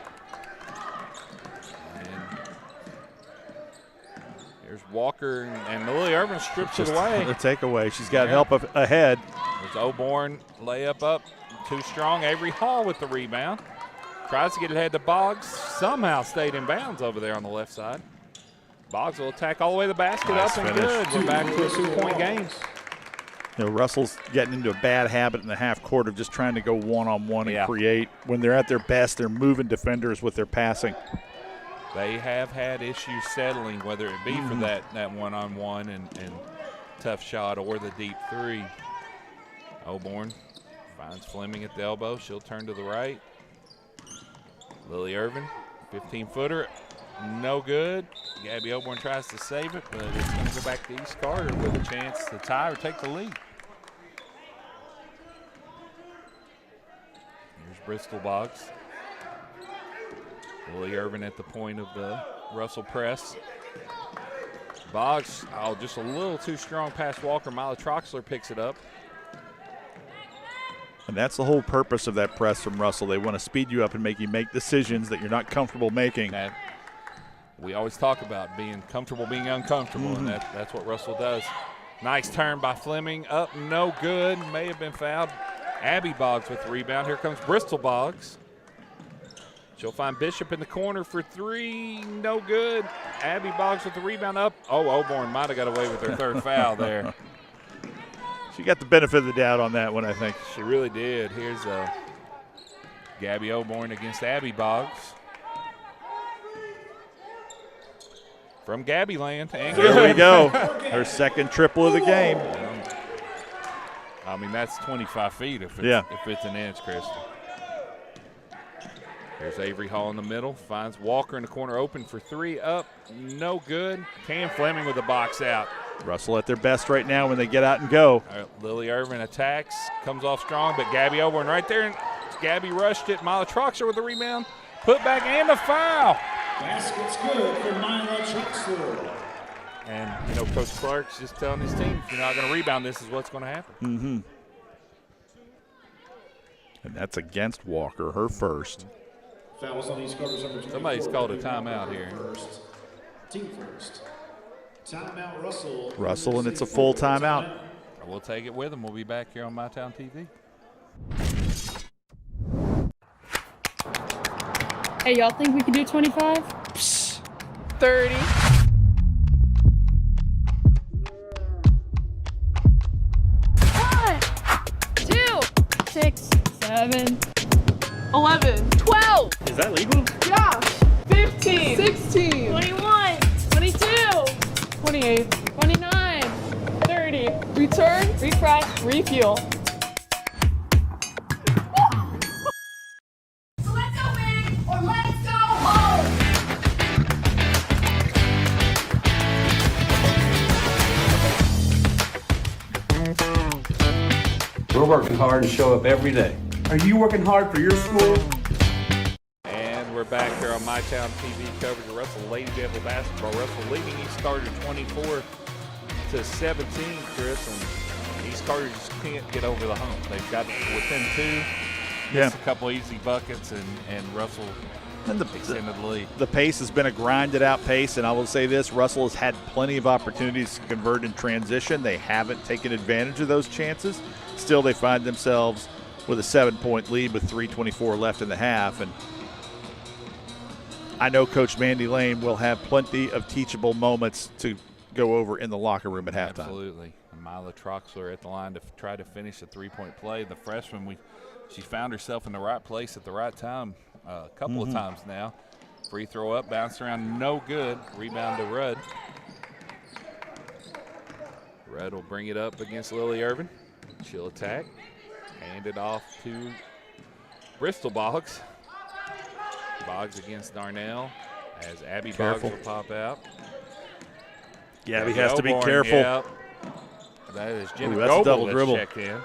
[SPEAKER 12] And there's Walker and Lily Irvin strips it away.
[SPEAKER 2] The takeaway. She's got help ahead.
[SPEAKER 12] There's Oborn layup up. Too strong. Avery Hall with the rebound. Tries to get it ahead to Boggs. Somehow stayed in bounds over there on the left side. Boggs will attack all the way to the basket,
[SPEAKER 2] nice
[SPEAKER 12] up and
[SPEAKER 2] finish.
[SPEAKER 12] good. We're back to a 2-point game.
[SPEAKER 2] You know, Russell's getting into a bad habit in the half court of just trying to go one-on-one and create. When they're at their best, they're moving defenders with their passing.
[SPEAKER 12] They have had issues settling, whether it be for that one-on-one and tough shot or the deep 3. Oborn finds Fleming at the elbow. She'll turn to the right. Lily Irvin, 15-footer. No good. Gabby Oborn tries to save it, but it's going to go back to East Carter with a chance to tie or take the lead. Here's Bristol Boggs. Lily Irvin at the point of the Russell press. Boggs, just a little too strong past Walker. Mila Troxler picks it up.
[SPEAKER 2] And that's the whole purpose of that press from Russell. They want to speed you up and make you make decisions that you're not comfortable making.
[SPEAKER 12] We always talk about being comfortable, being uncomfortable, and that's what Russell does. Nice turn by Fleming. Up, no good. May have been fouled. Abby Boggs with the rebound. Here comes Bristol Boggs. She'll find Bishop in the corner for three. No good. Abby Boggs with the rebound up. Oh, Oborn might have got away with her third foul there.
[SPEAKER 2] She got the benefit of the doubt on that one, I think.
[SPEAKER 12] She really did. Here's Gabby Oborn against Abby Boggs. From Gabby Land. And
[SPEAKER 2] there we go. Her second triple of the game.
[SPEAKER 12] I mean, that's 25 feet if it's an inch, Kristen. There's Avery Hall in the middle. Finds Walker in the corner open for three. Up, no good. Cam Fleming with the box out.
[SPEAKER 2] Russell at their best right now when they get out and go.
[SPEAKER 12] Lily Irvin attacks, comes off strong, but Gabby Oborn right there. Gabby rushed it. Mila Troxler with the rebound. Put back and a foul.
[SPEAKER 20] Basket's good for Mila Troxler.
[SPEAKER 12] And, Coach Clark's just telling his team, if you're not going to rebound, this is what's going to happen.
[SPEAKER 2] Mm-hmm. And that's against Walker, her first.
[SPEAKER 20] Fouls on these Carters number 24.
[SPEAKER 12] Somebody's called a timeout here.
[SPEAKER 20] Team first. Timeout, Russell.
[SPEAKER 2] Russell, and it's a full timeout.
[SPEAKER 12] We'll take it with them. We'll be back here on MyTown TV.
[SPEAKER 3] Hey, y'all think we can do 25?
[SPEAKER 4] 30.
[SPEAKER 3] 2, 6, 7,
[SPEAKER 4] 11. 12.
[SPEAKER 13] Is that legal?
[SPEAKER 4] Yeah. 15. 16.
[SPEAKER 3] 21, 22,
[SPEAKER 4] 28.
[SPEAKER 3] 29, 30.
[SPEAKER 4] Return.
[SPEAKER 3] Refresh.
[SPEAKER 4] Refuel.
[SPEAKER 9] So let's go big or let's go home.
[SPEAKER 13] We're working hard to show up every day. Are you working hard for your school?
[SPEAKER 12] And we're back here on MyTown TV coverage of Russell Lady Devil basketball. Russell leading East Carter 24 to 17, Chris, and East Carter just can't get over the hump. They've got within two, just a couple easy buckets, and Russell extended the lead.
[SPEAKER 2] The pace has been a grinded out pace, and I will say this, Russell has had plenty of opportunities to convert in transition. They haven't taken advantage of those chances. Still, they find themselves with a 7-point lead with 3:24 left in the half. And I know Coach Mandy Lane will have plenty of teachable moments to go over in the locker room at halftime.
[SPEAKER 12] Absolutely. And Mila Troxler at the line to try to finish a three-point play. The freshman, she found herself in the right place at the right time a couple of times now. Free throw up, bounced around, no good. Rebound to Rudd. Rudd will bring it up against Lily Irvin. She'll attack. Hand it off to Bristol Boggs. Boggs against Darnell as Abby Boggs will pop out.
[SPEAKER 2] Gabby has to be careful.
[SPEAKER 12] Yep. That is Jenna
[SPEAKER 2] that's a double
[SPEAKER 12] Goebel
[SPEAKER 2] dribble.
[SPEAKER 12] that's checked in.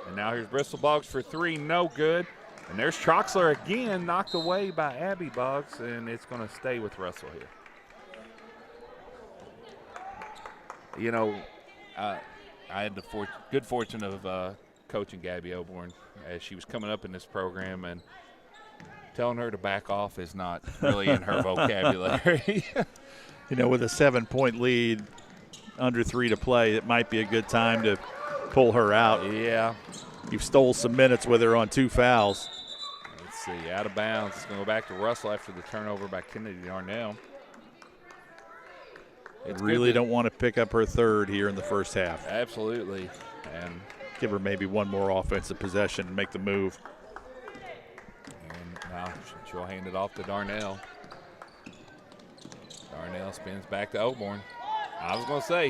[SPEAKER 12] And now here's Bristol Boggs for three, no good. And there's Troxler again, knocked away by Abby Boggs, and it's going to stay with Russell here. I had the good fortune of coaching Gabby Oborn as she was coming up in this program, and telling her to back off is not really in her vocabulary.
[SPEAKER 2] With a 7-point lead, under 3 to play, it might be a good time to pull her out.
[SPEAKER 12] Yeah.
[SPEAKER 2] You've stole some minutes with her on 2 fouls.
[SPEAKER 12] Let's see, out of bounds. It's going to go back to Russell after the turnover by Kennedy Darnell.
[SPEAKER 2] Really don't want to pick up her third here in the first half.
[SPEAKER 12] Absolutely. And
[SPEAKER 2] give her maybe one more offensive possession and make the move.
[SPEAKER 12] And now she'll hand it off to Darnell. Darnell spins back to Oborn. I was going to say,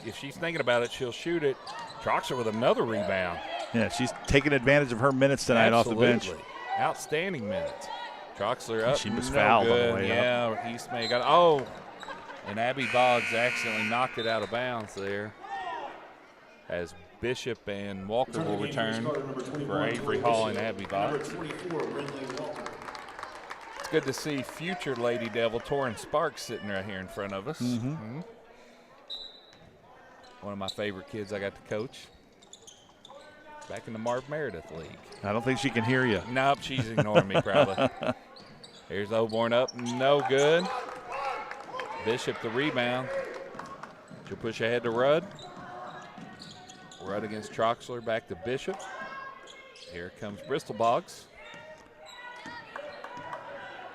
[SPEAKER 12] if she's thinking about it, she'll shoot it. Troxler with another rebound.
[SPEAKER 2] Yeah, she's taking advantage of her minutes tonight off the bench.
[SPEAKER 12] Outstanding minutes. Troxler up.
[SPEAKER 2] She was fouled on the way up.
[SPEAKER 12] Yeah, East May got and Abby Boggs accidentally knocked it out of bounds there. As Bishop and Walker will return for Avery Hall and Abby Boggs. It's good to see future Lady Devil Torrin Sparks sitting right here in front of us. One of my favorite kids I got to coach. Back in the Marv Meredith League.
[SPEAKER 2] I don't think she can hear you.
[SPEAKER 12] Nope, she's ignoring me probably. Here's Oborn up, no good. Bishop the rebound. She'll push ahead to Rudd. Rudd against Troxler, back to Bishop. Here comes Bristol Boggs.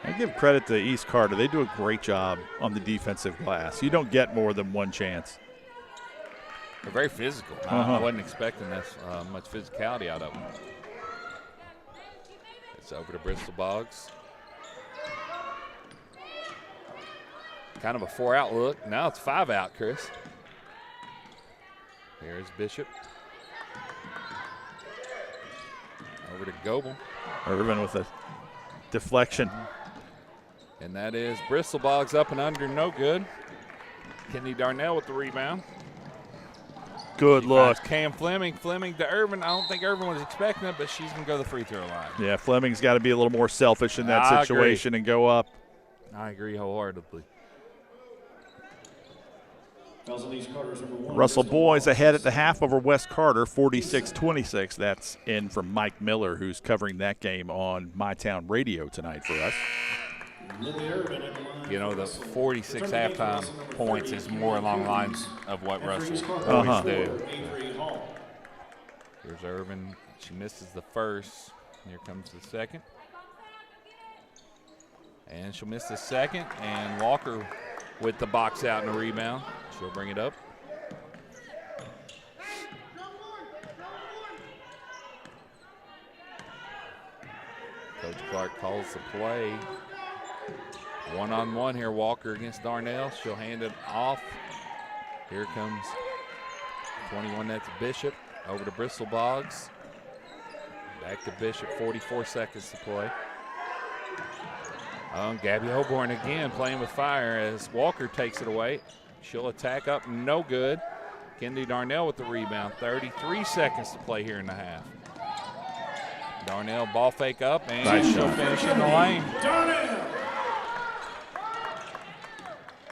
[SPEAKER 2] I give credit to East Carter. They do a great job on the defensive glass. You don't get more than one chance.
[SPEAKER 12] They're very physical. I wasn't expecting this much physicality out of them. It's over to Bristol Boggs. Kind of a 4-out look. Now it's 5-out, Chris. Here's Bishop. Over to Goebel.
[SPEAKER 2] Irvin with a deflection.
[SPEAKER 12] And that is Bristol Boggs up and under, no good. Kennedy Darnell with the rebound.
[SPEAKER 2] Good look.
[SPEAKER 12] Cam Fleming. Fleming to Irvin. I don't think Irvin was expecting it, but she's going to go to the free throw line.
[SPEAKER 2] Yeah, Fleming's got to be a little more selfish in that situation and go up.
[SPEAKER 12] I agree wholeheartedly.
[SPEAKER 2] Russell boys ahead at the half over West Carter, 46-26. That's in from Mike Miller, who's covering that game on MyTown Radio tonight for us.
[SPEAKER 12] You know, the 46 halftime points is more along the lines of what Russell always do. Here's Irvin. She misses the first. Here comes the second. And she'll miss the second. And Walker with the box out and a rebound. She'll bring it up. Coach Clark calls the play. One-on-one here, Walker against Darnell. She'll hand it off. Here comes 21, that's Bishop. Over to Bristol Boggs. Back to Bishop, 44 seconds to play. Gabby Holborn again playing with fire as Walker takes it away. She'll attack up, no good. Kennedy Darnell with the rebound, 33 seconds to play here in the half. Darnell ball fake up, and
[SPEAKER 2] nice
[SPEAKER 12] she'll
[SPEAKER 2] shot.
[SPEAKER 12] finish in the lane.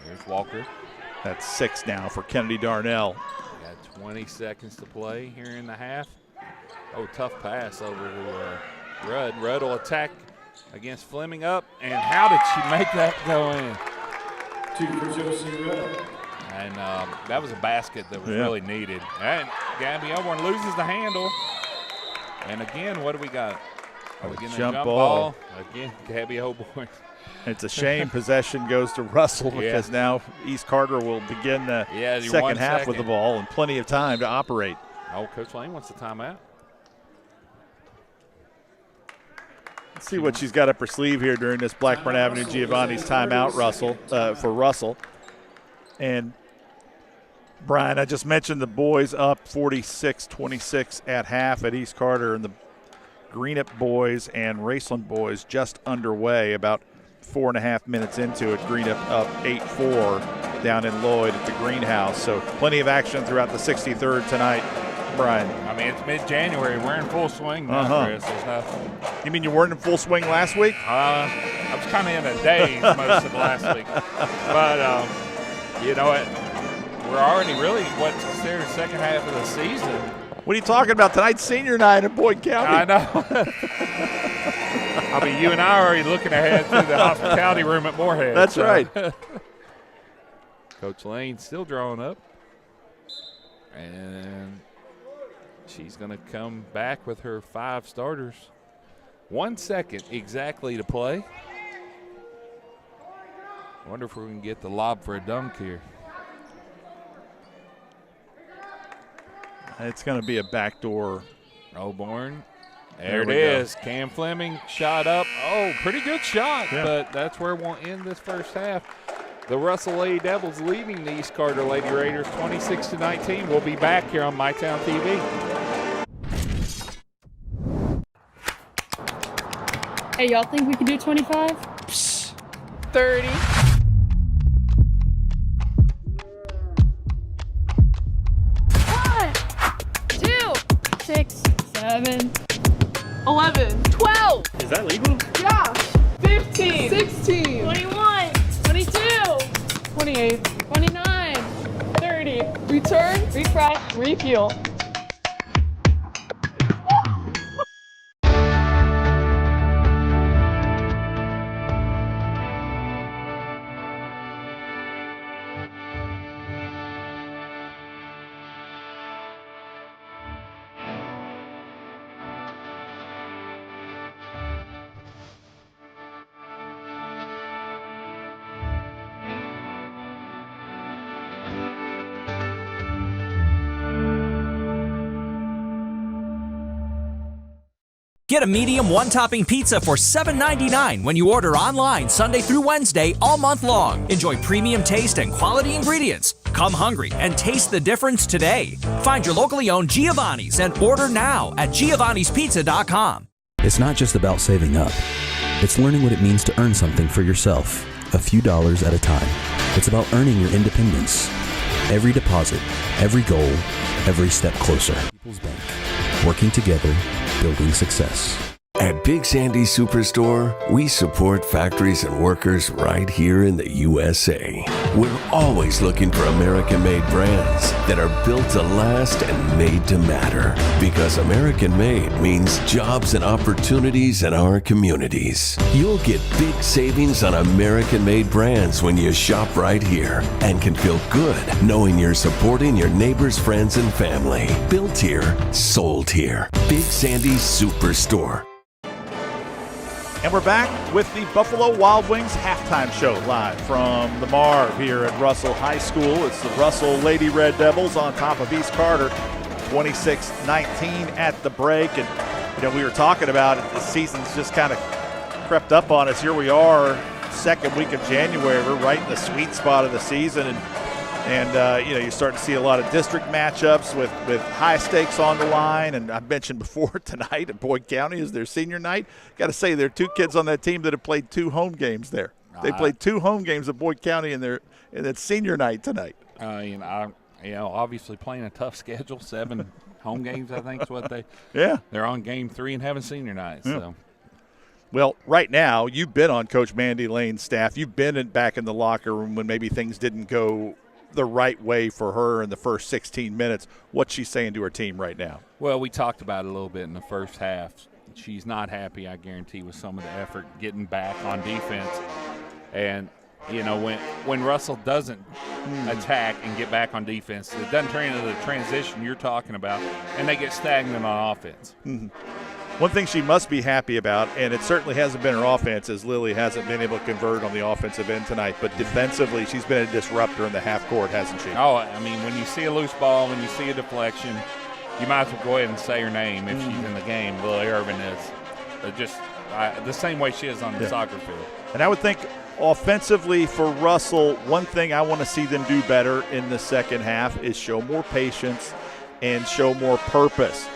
[SPEAKER 12] Here's Walker.
[SPEAKER 2] That's 6 now for Kennedy Darnell.
[SPEAKER 12] Got 20 seconds to play here in the half. Oh, tough pass over to Rudd. Rudd will attack against Fleming up, and how did she make that go in? And that was a basket that was really needed. And Gabby Holborn loses the handle. And again, what do we got? Are we getting a jump ball? Again, Gabby Holborn.
[SPEAKER 2] It's a shame possession goes to Russell because now East Carter will begin the second half with the ball and plenty of time to operate.
[SPEAKER 12] Oh, Coach Lane wants a timeout.
[SPEAKER 2] Let's see what she's got up her sleeve here during this Blackburn Avenue Giovanni's timeout, for Russell. And Brian, I just mentioned the boys up 46-26 at half at East Carter, and the Greenup boys and Raceland boys just underway, about 4.5 minutes into it. Greenup up 8-4 down in Lloyd at the Greenhouse. So plenty of action throughout the 63rd tonight, Brian.
[SPEAKER 12] I mean, it's mid-January. We're in full swing now, Chris. There's nothing.
[SPEAKER 2] You mean you weren't in full swing last week?
[SPEAKER 12] I was kind of in a daze most of last week. But, you know what? We're already really what's considered the second half of the season.
[SPEAKER 2] What are you talking about? Tonight's senior night in Boyd County.
[SPEAKER 12] I know. I mean, you and I are already looking ahead to the hospitality room at Moorhead.
[SPEAKER 2] That's right.
[SPEAKER 12] Coach Lane still drawing up. And she's going to come back with her 5 starters. 1 second exactly to play. Wonder if we can get the lob for a dunk here.
[SPEAKER 2] It's going to be a backdoor.
[SPEAKER 12] Holborn. There it is. Cam Fleming shot up. Oh, pretty good shot, but that's where we'll end this first half. The Russell Lady Devils leading the East Carter Lady Raiders 26-19. We'll be back here on MyTown TV.
[SPEAKER 3] Hey, y'all think we can do 25?
[SPEAKER 4] 30.
[SPEAKER 3] 6, 7,
[SPEAKER 4] 11, 12.
[SPEAKER 13] Is that legal?
[SPEAKER 4] Yeah. 15, 16,
[SPEAKER 3] 21, 22,
[SPEAKER 4] 28,
[SPEAKER 3] 29, 30.
[SPEAKER 4] return,
[SPEAKER 3] Refresh.
[SPEAKER 4] refuel.
[SPEAKER 17] Get a medium one-topping pizza for $7.99 when you order online Sunday through Wednesday all month long. Enjoy premium taste and quality ingredients. Come hungry and taste the difference today. Find your locally owned Giovanni's and order now at giovannispizza.com.
[SPEAKER 21] It's not just about saving up. It's learning what it means to earn something for yourself, a few dollars at a time. It's about earning your independence. Every deposit, every goal, every step closer. People's Bank. Working together, building success.
[SPEAKER 15] At Big Sandy Superstore, we support factories and workers right here in the USA. We're always looking for American-made brands that are built to last and made to matter. Because American-made means jobs and opportunities in our communities. You'll get big savings on American-made brands when you shop right here and can feel good knowing you're supporting your neighbors, friends, and family. Built here, sold here. Big Sandy Superstore.
[SPEAKER 2] And we're back with the Buffalo Wild Wings halftime show live from the Marv here at Russell High School. It's the Russell Lady Red Devils on top of East Carter, 26-19 at the break. And, we were talking about it. The season's just kind of crept up on us. Here we are, second week of January. We're right in the sweet spot of the season. And you start to see a lot of district matchups with high stakes on the line. And I mentioned before tonight at Boyd County is their senior night. Got to say, there are two kids on that team that have played 2 home games there. They played 2 home games at Boyd County in that senior night tonight.
[SPEAKER 12] Obviously playing a tough schedule, 7 home games, I think is what they.
[SPEAKER 2] Yeah.
[SPEAKER 12] They're on game 3 and having senior night.
[SPEAKER 2] Yeah.
[SPEAKER 12] So.
[SPEAKER 2] Well, right now you've been on Coach Mandy Lane's staff. You've been back in the locker room when maybe things didn't go the right way for her in the first 16 minutes. What's she saying to her team right now?
[SPEAKER 12] Well, we talked about it a little bit in the first half. She's not happy, I guarantee, with some of the effort getting back on defense. And, when Russell doesn't attack and get back on defense, it doesn't turn into the transition you're talking about, and they get stagnant on offense.
[SPEAKER 2] Mm-hmm. One thing she must be happy about, and it certainly hasn't been her offense, is Lily hasn't been able to convert on the offensive end tonight. But defensively, she's been a disruptor in the half court, hasn't she?
[SPEAKER 12] Oh, I mean, when you see a loose ball, when you see a deflection, you might as well go ahead and say her name if she's in the game. Lily Irvin is just the same way she is on the soccer field.
[SPEAKER 2] And I would think offensively for Russell, one thing I want to see them do better in the second half is show more patience and show more purpose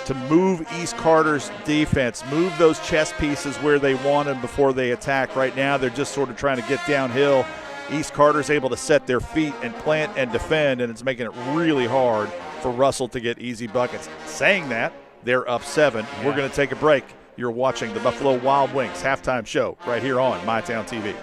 [SPEAKER 2] to move East Carter's defense, move those chess pieces where they want them before they attack. Right now they're just sort of trying to get downhill. East Carter's able to set their feet and plant and defend, and it's making it really hard for Russell to get easy buckets. Saying that, they're up 7. Yeah. We're going to take a break. You're watching the Buffalo Wild Wings halftime show right here on MyTown TV.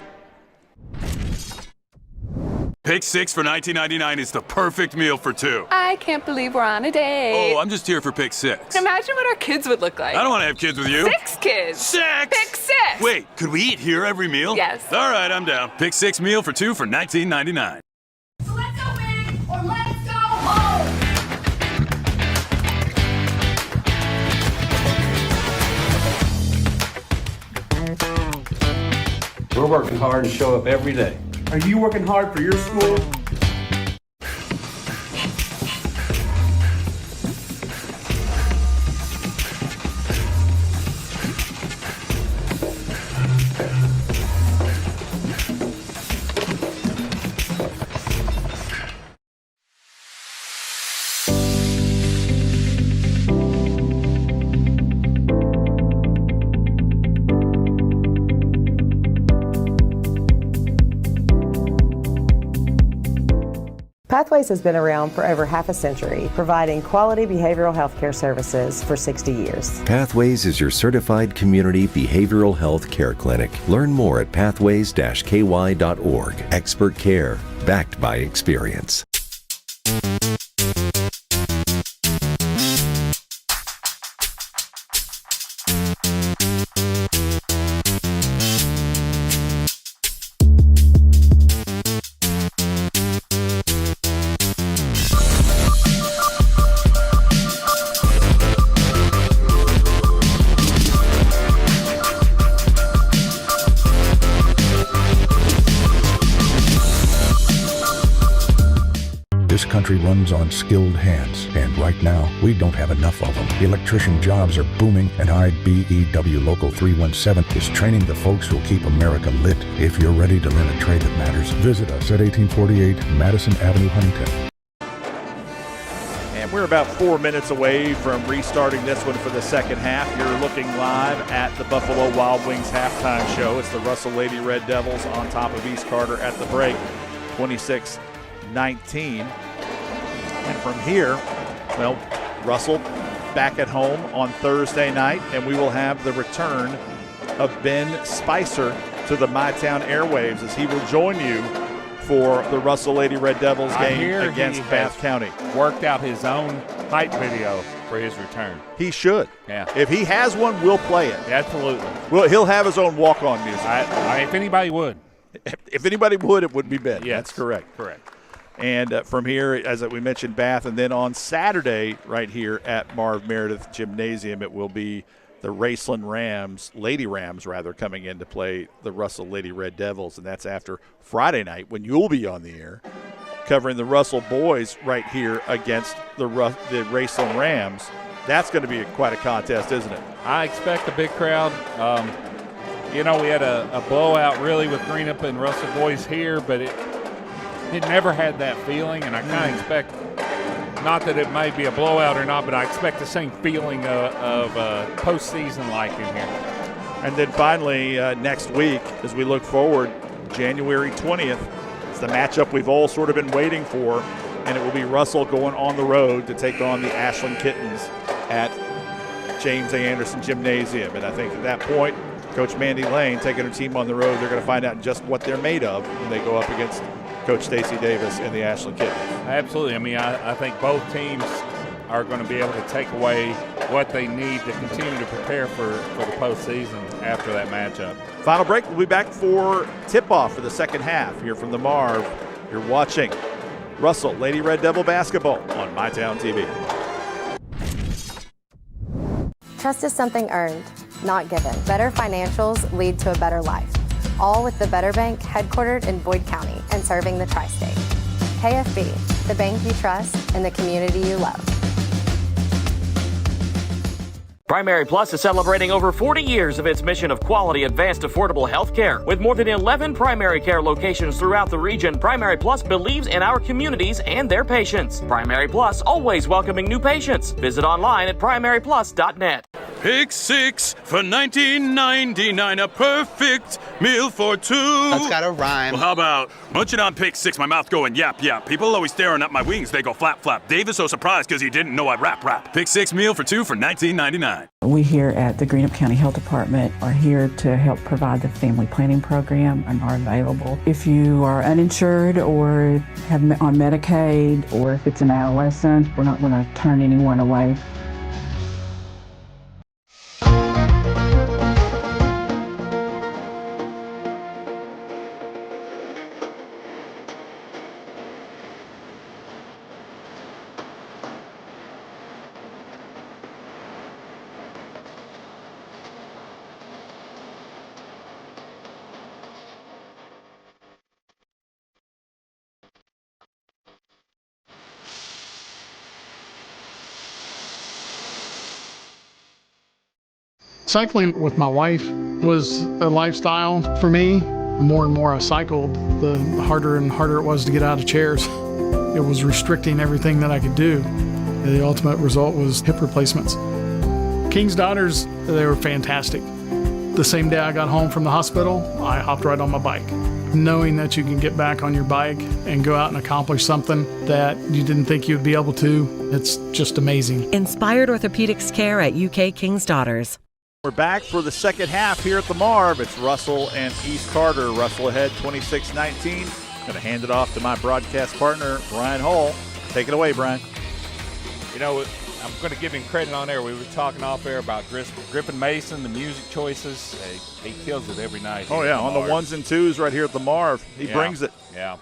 [SPEAKER 5] Pick 6 for $19.99 is the perfect meal for 2.
[SPEAKER 4] I can't believe we're on a date.
[SPEAKER 5] Oh, I'm just here for Pick 6.
[SPEAKER 4] Imagine what our kids would look like.
[SPEAKER 5] I don't want to have kids with you.
[SPEAKER 4] 6 kids.
[SPEAKER 5] 6!
[SPEAKER 4] Pick 6!
[SPEAKER 5] Wait, could we eat here every meal?
[SPEAKER 4] Yes.
[SPEAKER 5] All right, I'm down. Pick 6 meal for 2 for $19.99.
[SPEAKER 9] So let's go big or let's go home.
[SPEAKER 13] We're working hard and show up every day. Are you working hard for your school?
[SPEAKER 14] Pathways has been around for over half a century, providing quality behavioral health care services for 60 years.
[SPEAKER 15] Pathways is your certified community behavioral health care clinic. Learn more at pathways-ky.org. Expert care, backed by experience.
[SPEAKER 16] This country runs on skilled hands, and right now, we don't have enough of them. Electrician jobs are booming, and IBEW Local 317 is training the folks who'll keep America lit. If you're ready to learn a trade that matters, visit us at 1848 Madison Avenue, Huntington.
[SPEAKER 2] And we're about 4 minutes away from restarting this one for the second half. You're looking live at the Buffalo Wild Wings halftime show. It's the Russell Lady Red Devils on top of East Carter at the break, 26-19. And from here, well, Russell back at home on Thursday night, and we will have the return of Ben Spicer to the MyTown airwaves as he will join you for the Russell Lady Red Devils game against Bath County.
[SPEAKER 12] Worked out his own hype video for his return.
[SPEAKER 2] He should.
[SPEAKER 12] Yeah.
[SPEAKER 2] If he has one, we'll play it.
[SPEAKER 12] Absolutely.
[SPEAKER 2] Well, he'll have his own walk-on music.
[SPEAKER 12] If anybody would.
[SPEAKER 2] If anybody would, it would be Ben.
[SPEAKER 12] Yes.
[SPEAKER 2] That's correct.
[SPEAKER 12] Correct.
[SPEAKER 2] And from here, as we mentioned, Bath, and then on Saturday right here at Marv Meredith Gymnasium, it will be the Raceland Rams, Lady Rams rather, coming in to play the Russell Lady Red Devils, and that's after Friday night when you'll be on the air covering the Russell boys right here against the Raceland Rams. That's going to be quite a contest, isn't it?
[SPEAKER 12] I expect a big crowd. We had a blowout really with Greenup and Russell boys here, but it never had that feeling, and I kind of expect, not that it may be a blowout or not, but I expect the same feeling of postseason like in here.
[SPEAKER 2] And then finally, next week, as we look forward, January 20th, it's the matchup we've all sort of been waiting for, and it will be Russell going on the road to take on the Ashland Kittens at James A. Anderson Gymnasium. And I think at that point, Coach Mandy Lane taking her team on the road, they're going to find out just what they're made of when they go up against Coach Stacey Davis and the Ashland Kittens.
[SPEAKER 12] Absolutely. I mean, I think both teams are going to be able to take away what they need to continue to prepare for the postseason after that matchup.
[SPEAKER 2] Final break. We'll be back for tip-off for the second half here from the Marv. You're watching Russell Lady Red Devil basketball on MyTown TV.
[SPEAKER 1] Trust is something earned, not given. Better financials lead to a better life. All with the Better Bank, headquartered in Boyd County and serving the tri-state. KFB, the bank you trust and the community you love.
[SPEAKER 22] Primary Plus is celebrating over 40 years of its mission of quality, advanced, affordable health care. With more than 11 primary care locations throughout the region, Primary Plus believes in our communities and their patients. Primary Plus, always welcoming new patients. Visit online at primaryplus.net.
[SPEAKER 5] Pick 6 for $19.99, a perfect meal for two.
[SPEAKER 23] That's got a rhyme.
[SPEAKER 5] Well, how about munching on Pick 6, my mouth going yap, yap. People always staring at my wings, they go flap, flap. Dave is so surprised because he didn't know I'd rap. Pick 6 meal for two for $19.99.
[SPEAKER 24] We here at the Greenup County Health Department are here to help provide the family planning program and are available. If you are uninsured or have on Medicaid, or if it's an adolescent, we're not going to turn anyone away.
[SPEAKER 25] Cycling with my wife was a lifestyle for me. The more and more I cycled, the harder and harder it was to get out of chairs. It was restricting everything that I could do. The ultimate result was hip replacements. King's Daughters, they were fantastic. The same day I got home from the hospital, I hopped right on my bike. Knowing that you can get back on your bike and go out and accomplish something that you didn't think you'd be able to, it's just amazing.
[SPEAKER 26] Inspired Orthopedics Care at UK King's Daughters.
[SPEAKER 2] We're back for the second half here at the Marv. It's Russell and East Carter. Russell ahead 26-19. Going to hand it off to my broadcast partner, Brian Hall. Take it away, Brian.
[SPEAKER 12] I'm going to give him credit on there. We were talking off air about Griffin Mason, the music choices. He kills it every night.
[SPEAKER 2] Oh, yeah, on the ones and twos right here at the Marv. He brings it.
[SPEAKER 12] Yeah.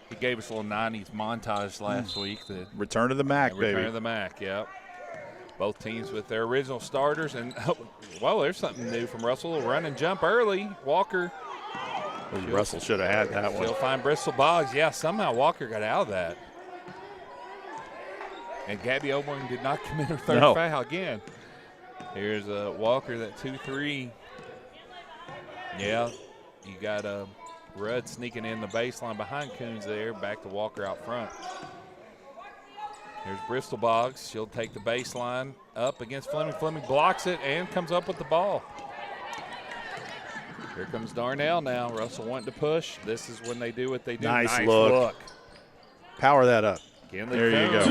[SPEAKER 12] He gave us a little 90s montage last week.
[SPEAKER 2] Return to the Mac, baby.
[SPEAKER 12] Return to the Mac, yep. Both teams with their original starters. And, there's something new from Russell. Run and jump early. Walker.
[SPEAKER 2] Russell should have had that one.
[SPEAKER 12] She'll find Bristol Boggs. Yeah, somehow Walker got out of that. And Gabby Oborn did not commit her third foul again. Here's Walker, that 2-3. Yeah, you got Rudd sneaking in the baseline behind Coons there. Back to Walker out front. Here's Bristol Boggs. She'll take the baseline up against Fleming. Fleming blocks it and comes up with the ball. Here comes Darnell now. Russell wanting to push. This is when they do what they do.
[SPEAKER 2] Nice look. Power that up.
[SPEAKER 12] Kinley
[SPEAKER 2] there you go.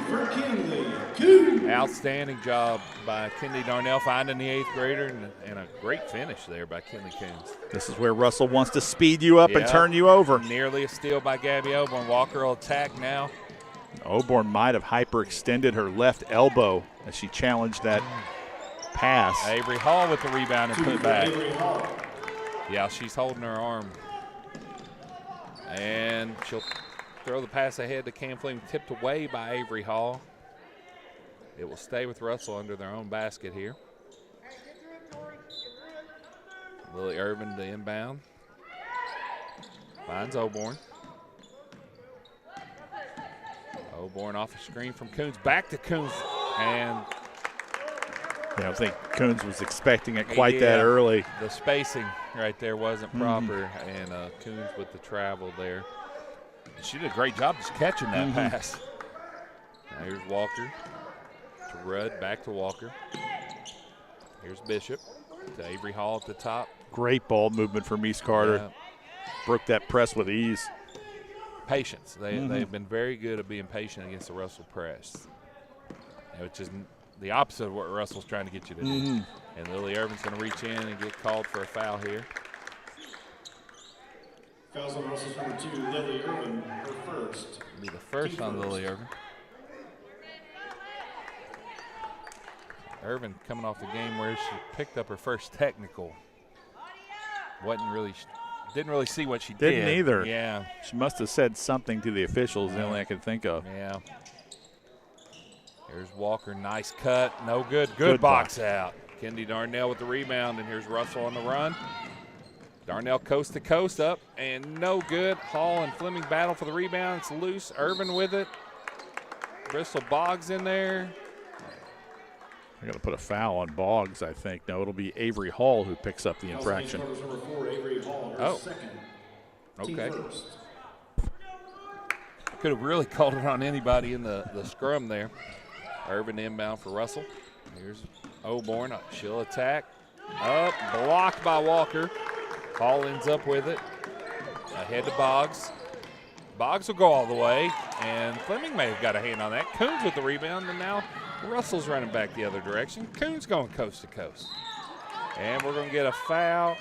[SPEAKER 20] For Kinley.
[SPEAKER 12] Outstanding job by Kinley Darnell finding the 8th grader and a great finish there by Kinley Coons.
[SPEAKER 2] This is where Russell wants to speed you up and turn you over.
[SPEAKER 12] Nearly a steal by Gabby Oborn. Walker will attack now.
[SPEAKER 2] Oborn might have hyperextended her left elbow as she challenged that pass.
[SPEAKER 12] Avery Hall with the rebound and put back. Yeah, she's holding her arm. And she'll throw the pass ahead to Cam Fleming, tipped away by Avery Hall. It will stay with Russell under their own basket here. Lily Irvin to inbound. Finds Oborn. Oborn off a screen from Coons. Back to Coons. And
[SPEAKER 2] I don't think Coons was expecting it quite that early.
[SPEAKER 12] The spacing right there wasn't proper, and Coons with the travel there. She did a great job just catching that pass. Now here's Walker to Rudd, back to Walker. Here's Bishop to Avery Hall at the top.
[SPEAKER 2] Great ball movement from East Carter.
[SPEAKER 12] Yeah.
[SPEAKER 2] Broke that press with ease.
[SPEAKER 12] Patience. They've been very good at being patient against the Russell press, which is the opposite of what Russell's trying to get you to do. And Lily Irvin's going to reach in and get called for a foul here.
[SPEAKER 20] Fouls on Russell's number 2, Lily Irvin, her first.
[SPEAKER 12] Be the first on Lily Irvin. Irvin coming off the game where she picked up her first technical. Didn't really see what she did.
[SPEAKER 2] Didn't either.
[SPEAKER 12] Yeah.
[SPEAKER 2] She must have said something to the officials, the only I can think of.
[SPEAKER 12] Yeah. Here's Walker, nice cut, no good. Good box out. Kendi Darnell with the rebound, and here's Russell on the run. Darnell coast to coast up, and no good. Hall and Fleming battle for the rebound. It's loose. Irvin with it. Bristol Boggs in there.
[SPEAKER 2] They're going to put a foul on Boggs, I think. No, it'll be Avery Hall who picks up the infraction.
[SPEAKER 12] Okay. Could have really called it on anybody in the scrum there. Irvin inbound for Russell. Here's Oborn. She'll attack. Up, blocked by Walker. Hall ends up with it. Ahead to Boggs. Boggs will go all the way, and Fleming may have got a hand on that. Coons with the rebound, and now Russell's running back the other direction. Coons going coast to coast. And we're going to get a foul.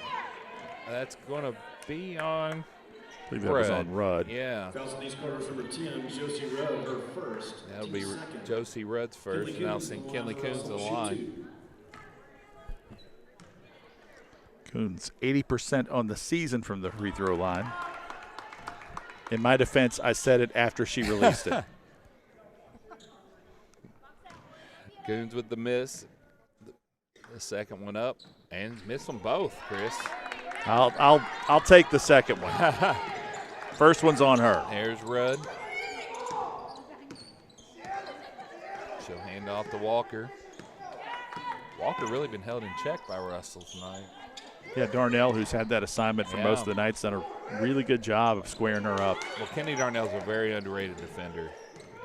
[SPEAKER 12] That's going to be on
[SPEAKER 2] I believe that was on Rudd.
[SPEAKER 12] Yeah.
[SPEAKER 20] Fouls on East Carter's number 10, Josie Rudd, her first.
[SPEAKER 12] That'll be Josie Rudd's first, and I'll send Kinley Coons to the line.
[SPEAKER 2] Coons 80% on the season from the free throw line. In my defense, I said it after she released it.
[SPEAKER 12] Coons with the miss. The second one up, and missed them both, Chris.
[SPEAKER 2] I'll take the second one. First one's on her.
[SPEAKER 12] There's Rudd. She'll hand off to Walker. Walker really been held in check by Russell tonight.
[SPEAKER 2] Yeah, Darnell, who's had that assignment for most of the nights, done a really good job of squaring her up.
[SPEAKER 12] Well, Kendi Darnell's a very underrated defender,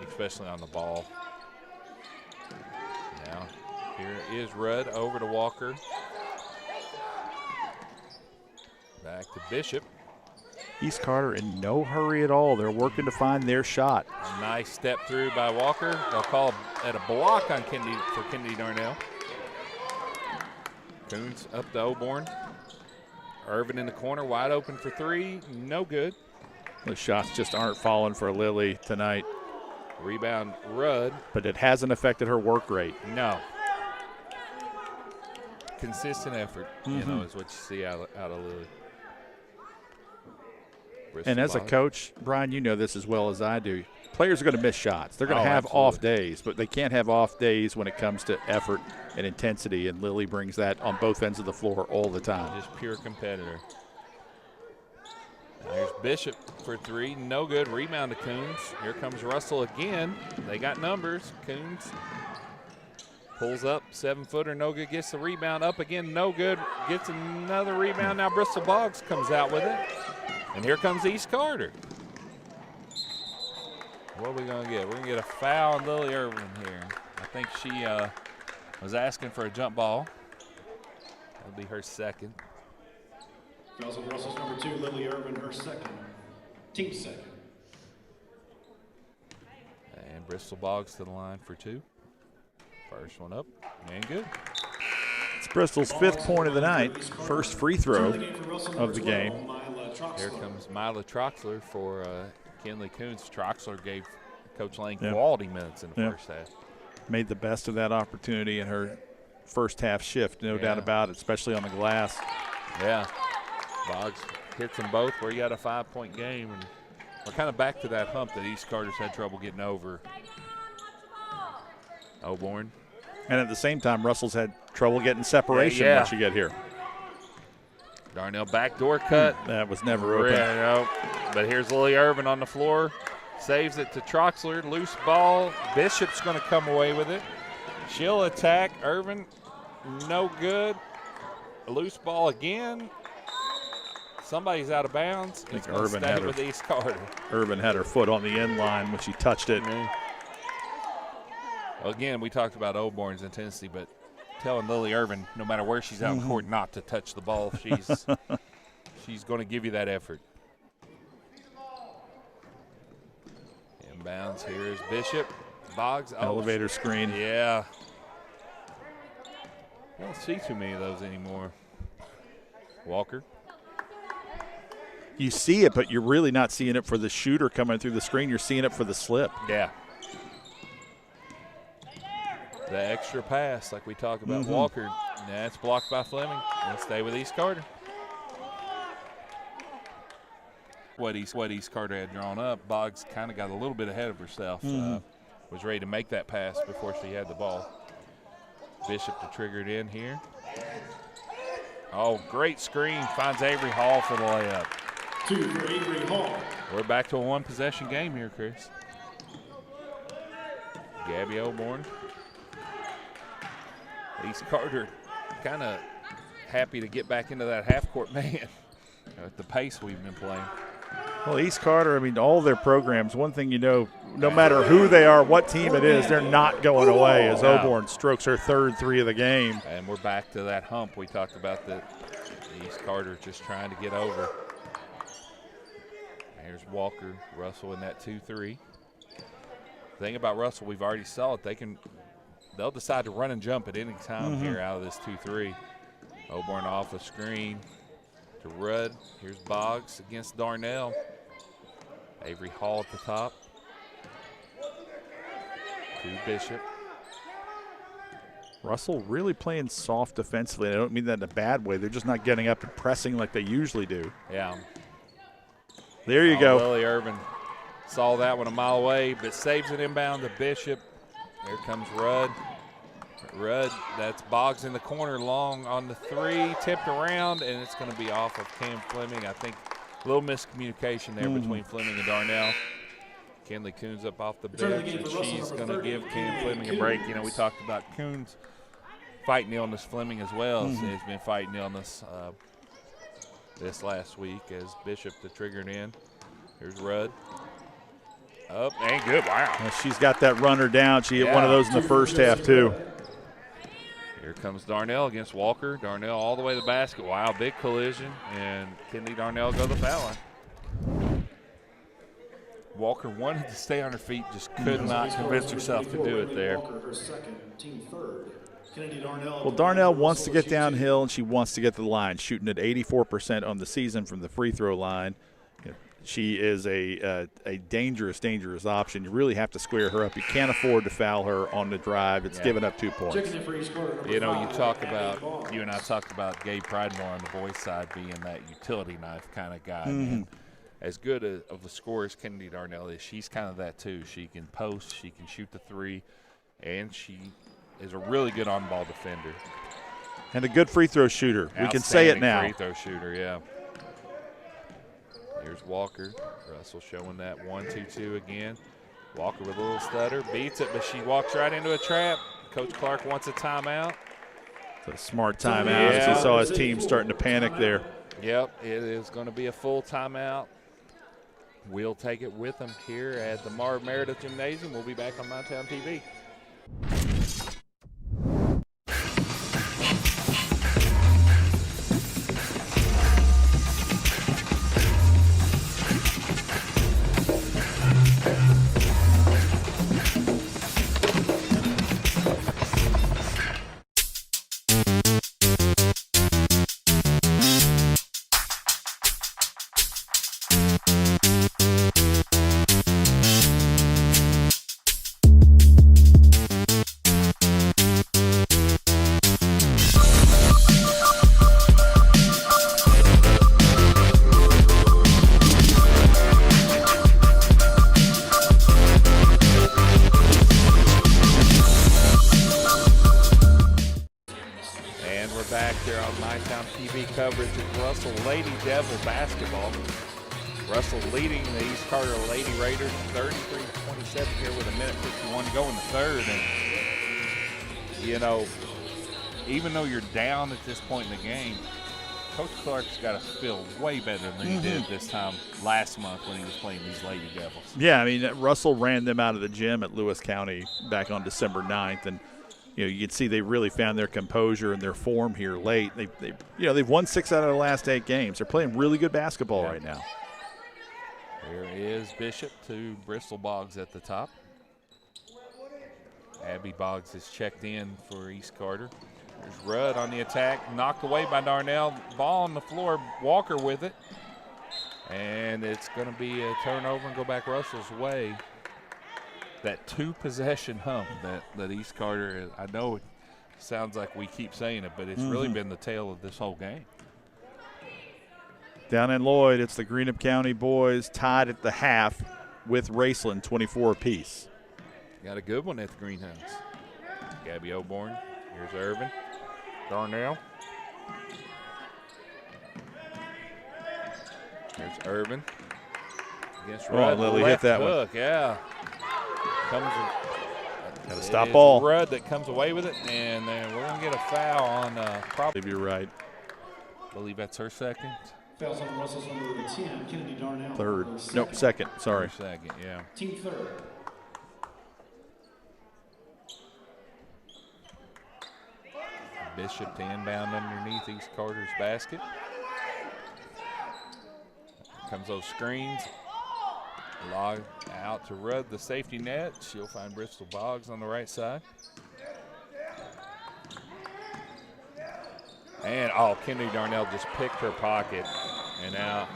[SPEAKER 12] especially on the ball. Now, here is Rudd over to Walker. Back to Bishop.
[SPEAKER 2] East Carter in no hurry at all. They're working to find their shot.
[SPEAKER 12] A nice step through by Walker. They'll call at a block on Kendi Darnell. Coons up to Oborn. Irvin in the corner, wide open for three. No good.
[SPEAKER 2] The shots just aren't falling for Lily tonight.
[SPEAKER 12] Rebound, Rudd.
[SPEAKER 2] But it hasn't affected her work rate.
[SPEAKER 12] No. Consistent effort, you know, is what you see out of Lily. Bristol
[SPEAKER 2] And as a
[SPEAKER 12] Boggs.
[SPEAKER 2] coach, Brian, you know this as well as I do. Players are going to miss shots. They're going to have off days, but they can't have off days when it comes to effort and intensity, and Lily brings that on both ends of the floor all the time.
[SPEAKER 12] Just pure competitor. There's Bishop for three, no good. Rebound to Coons. Here comes Russell again. They got numbers. Coons pulls up, 7-footer, no good. Gets the rebound, up again, no good. Gets another rebound. Now Bristol Boggs comes out with it. And here comes East Carter. What are we going to get? We're going to get a foul on Lily Irvin here. I think she was asking for a jump ball. That'll be her second.
[SPEAKER 20] Fouls on Russell's number 2, Lily Irvin, her second. Team second.
[SPEAKER 12] And Bristol Boggs to the line for 2. First one up and good.
[SPEAKER 2] It's Bristol's 5th point of the night, first free throw of the game.
[SPEAKER 12] Here comes Mila Troxler for Kinley Coons. Troxler gave Coach Lane
[SPEAKER 2] Yep.
[SPEAKER 12] quality minutes in the
[SPEAKER 2] Yep.
[SPEAKER 12] first half.
[SPEAKER 2] Made the best of that opportunity in her first half shift, no doubt about it, especially on the glass.
[SPEAKER 12] Yeah. Boggs hits them both where you got a 5-point game. And we're kind of back to that hump that East Carter's had trouble getting over. Oborn.
[SPEAKER 2] And at the same time, Russell's had trouble getting separation once you get here.
[SPEAKER 12] Darnell backdoor cut.
[SPEAKER 2] That was never open.
[SPEAKER 12] No. But here's Lily Irvin on the floor. Saves it to Troxler. Loose ball. Bishop's going to come away with it. She'll attack. Irvin, no good. A loose ball again. Somebody's out of bounds.
[SPEAKER 2] I think
[SPEAKER 12] It's gonna
[SPEAKER 2] Irvin
[SPEAKER 12] stay
[SPEAKER 2] had
[SPEAKER 12] with East Carter.
[SPEAKER 2] Irvin had her foot on the end line when she touched it.
[SPEAKER 12] Again, we talked about Oborn's intensity, but telling Lily Irvin, no matter where she's out in court, not to touch the ball, she's going to give you that effort. Inbounds, here's Bishop. Boggs.
[SPEAKER 2] Elevator screen.
[SPEAKER 12] Yeah. I don't see too many of those anymore. Walker.
[SPEAKER 2] You see it, but you're really not seeing it for the shooter coming through the screen. You're seeing it for the slip.
[SPEAKER 12] Yeah. The extra pass, like we talked about Walker. That's blocked by Fleming. Let's stay with East Carter. What East Carter had drawn up, Boggs kind of got a little bit ahead of herself. Was ready to make that pass before she had the ball. Bishop to trigger it in here. Oh, great screen. Finds Avery Hall for the layup.
[SPEAKER 20] 2 for Avery Hall.
[SPEAKER 12] We're back to a one-possession game here, Chris. Gabby Oborn. East Carter kind of happy to get back into that half-court man at the pace we've been playing.
[SPEAKER 2] Well, East Carter, I mean, all their programs, one thing you know, no matter who they are, what team it is, they're not going away as Oborn strokes her 3rd 3 of the game.
[SPEAKER 12] And we're back to that hump we talked about that East Carter just trying to get over. Here's Walker, Russell in that 2-3. The thing about Russell, we've already saw it. They'll decide to run and jump at any time here out of this 2-3. Oborn off a screen to Rudd. Here's Boggs against Darnell. Avery Hall at the top. To Bishop.
[SPEAKER 2] Russell really playing soft defensively. I don't mean that in a bad way. They're just not getting up and pressing like they usually do.
[SPEAKER 12] Yeah.
[SPEAKER 2] There you go.
[SPEAKER 12] Lily Irvin saw that one a mile away, but saves it inbound to Bishop. Here comes Rudd. Rudd, that's Boggs in the corner, long on the 3, tipped around, and it's going to be off of Cam Fleming. I think a little miscommunication there between Fleming and Darnell. Kinley Coons up off the bench, and she's going to give Cam Fleming a break. You know, we talked about Coons fighting illness. Fleming as well has been fighting illness this last week as Bishop the triggered in. Here's Rudd. Up and good. Wow.
[SPEAKER 2] Well, she's got that runner down. She hit one of those in the first half, too.
[SPEAKER 12] Here comes Darnell against Walker. Darnell all the way to the basket. Wow, big collision. And Kennedy Darnell go to the foul line. Walker wanted to stay on her feet, just could not convince herself to do it there.
[SPEAKER 2] Well, Darnell wants to get downhill, and she wants to get to the line, shooting at 84% on the season from the free throw line. She is a dangerous, dangerous option. You really have to square her up. You can't afford to foul her on the drive. It's giving up 2 points.
[SPEAKER 12] You know, you and I talked about Gabe Pridemore on the boys' side being that utility knife kind of guy. And as good of a scorer as Kennedy Darnell is, she's kind of that too. She can post, she can shoot the 3, and she is a really good on-ball defender.
[SPEAKER 2] And a good free throw shooter. We can say it now.
[SPEAKER 12] Free throw shooter, yeah. Here's Walker. Russell showing that 1-2-2 again. Walker with a little stutter, beats it, but she walks right into a trap. Coach Clark wants a timeout.
[SPEAKER 2] It's a smart timeout as he saw his team starting to panic there.
[SPEAKER 12] Yep, it is going to be a full timeout. We'll take it with them here at the Marv Meredith Gymnasium. We'll be back on MyTown TV. Coverage of Russell Lady Devil basketball. Russell leading the East Carter Lady Raiders 33-27 here with 1:51 to go in the third. And, you know, even though you're down at this point in the game, Coach Clark's got to feel way better than he did this time last month when he was playing these Lady Devils.
[SPEAKER 2] Yeah, I mean, Russell ran them out of the gym at Lewis County back on December 9th, and you know, you can see they really found their composure and their form here late. They've won 6 out of the last 8 games. They're playing really good basketball right now.
[SPEAKER 12] There is Bishop to Bristol Boggs at the top. Abby Boggs is checked in for East Carter. There's Rudd on the attack, knocked away by Darnell. Ball on the floor, Walker with it. And it's going to be a turnover and go back Russell's way. That 2-possession hump that East Carter, I know it sounds like we keep saying it, but it's really been the tale of this whole game.
[SPEAKER 2] Down in Lloyd, it's the Greenup County boys tied at the half with Raceland, 24 apiece.
[SPEAKER 12] Got a good one at the Greenhounds. Gabby Oborn. Here's Irvin. Darnell. Here's Irvin. Against Rudd.
[SPEAKER 2] Lily hit that
[SPEAKER 12] hook,
[SPEAKER 2] one.
[SPEAKER 12] Yeah.
[SPEAKER 2] Got to stop ball.
[SPEAKER 12] Rudd that comes away with it, and then we're going to get a foul on
[SPEAKER 2] If you're right.
[SPEAKER 12] I believe that's her second.
[SPEAKER 20] Fouls on Russell's number 10, Kennedy Darnell.
[SPEAKER 2] Third. Nope, second. Sorry.
[SPEAKER 12] Second, yeah.
[SPEAKER 20] Team third.
[SPEAKER 12] Bishop to inbound underneath East Carter's basket. Comes those screens. Log out to Rudd, the safety net. She'll find Bristol Boggs on the right side. And, Kennedy Darnell just picked her pocket. And now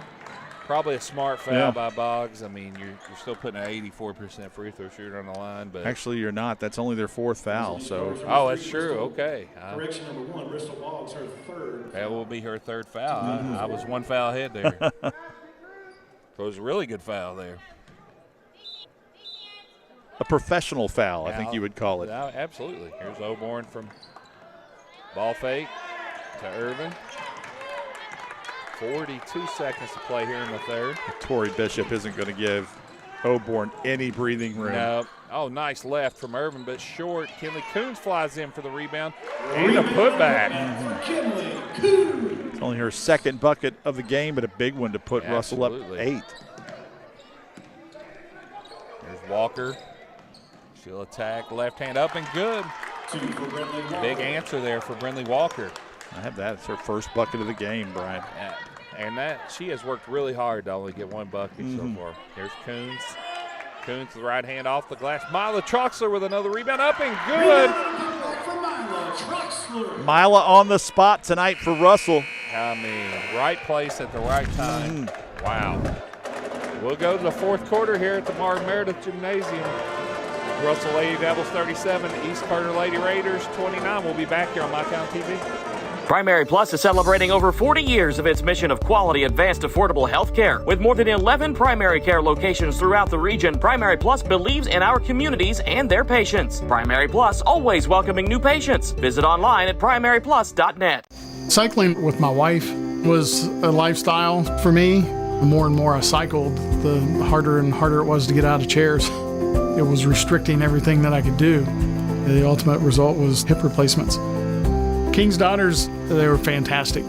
[SPEAKER 12] probably a smart foul by Boggs. I mean, you're still putting an 84% free throw shooter on the line. But
[SPEAKER 2] actually, you're not. That's only their 4th foul. So.
[SPEAKER 12] Oh, that's true. Okay.
[SPEAKER 20] Correction number 1, Bristol Boggs, her 3rd.
[SPEAKER 12] That will be her 3rd foul. I was 1 foul ahead there. So it was a really good foul there.
[SPEAKER 2] A professional foul, I think you would call it.
[SPEAKER 12] Absolutely. Here's Oborn from ball fake to Irvin. 42 seconds to play here in the third.
[SPEAKER 2] Tori Bishop isn't going to give Oborn any breathing room.
[SPEAKER 12] No. Oh, nice left from Irvin, but short. Kinley Coons flies in for the rebound. And a putback.
[SPEAKER 2] It's only her 2nd bucket of the game, but a big one to put Russell up 8.
[SPEAKER 12] There's Walker. She'll attack, left hand up and good. Big answer there for Brinley Walker.
[SPEAKER 2] I have that. It's her 1st bucket of the game, Brian.
[SPEAKER 12] Yeah. And she has worked really hard to only get 1 bucket so far. Here's Coons. Coons, the right hand off the glass. Mila Troxler with another rebound up and good.
[SPEAKER 2] Mila on the spot tonight for Russell.
[SPEAKER 12] I mean, right place at the right time. Wow. We'll go to the 4th quarter here at the Marv Meredith Gymnasium. Russell Lady Devils 37, East Carter Lady Raiders 29. We'll be back here on MyTown TV.
[SPEAKER 22] Primary Plus is celebrating over 40 years of its mission of quality, advanced, affordable health care. With more than 11 primary care locations throughout the region, Primary Plus believes in our communities and their patients. Primary Plus, always welcoming new patients. Visit online at primaryplus.net.
[SPEAKER 25] Cycling with my wife was a lifestyle for me. The more and more I cycled, the harder and harder it was to get out of chairs. It was restricting everything that I could do. The ultimate result was hip replacements. King's Daughters, they were fantastic.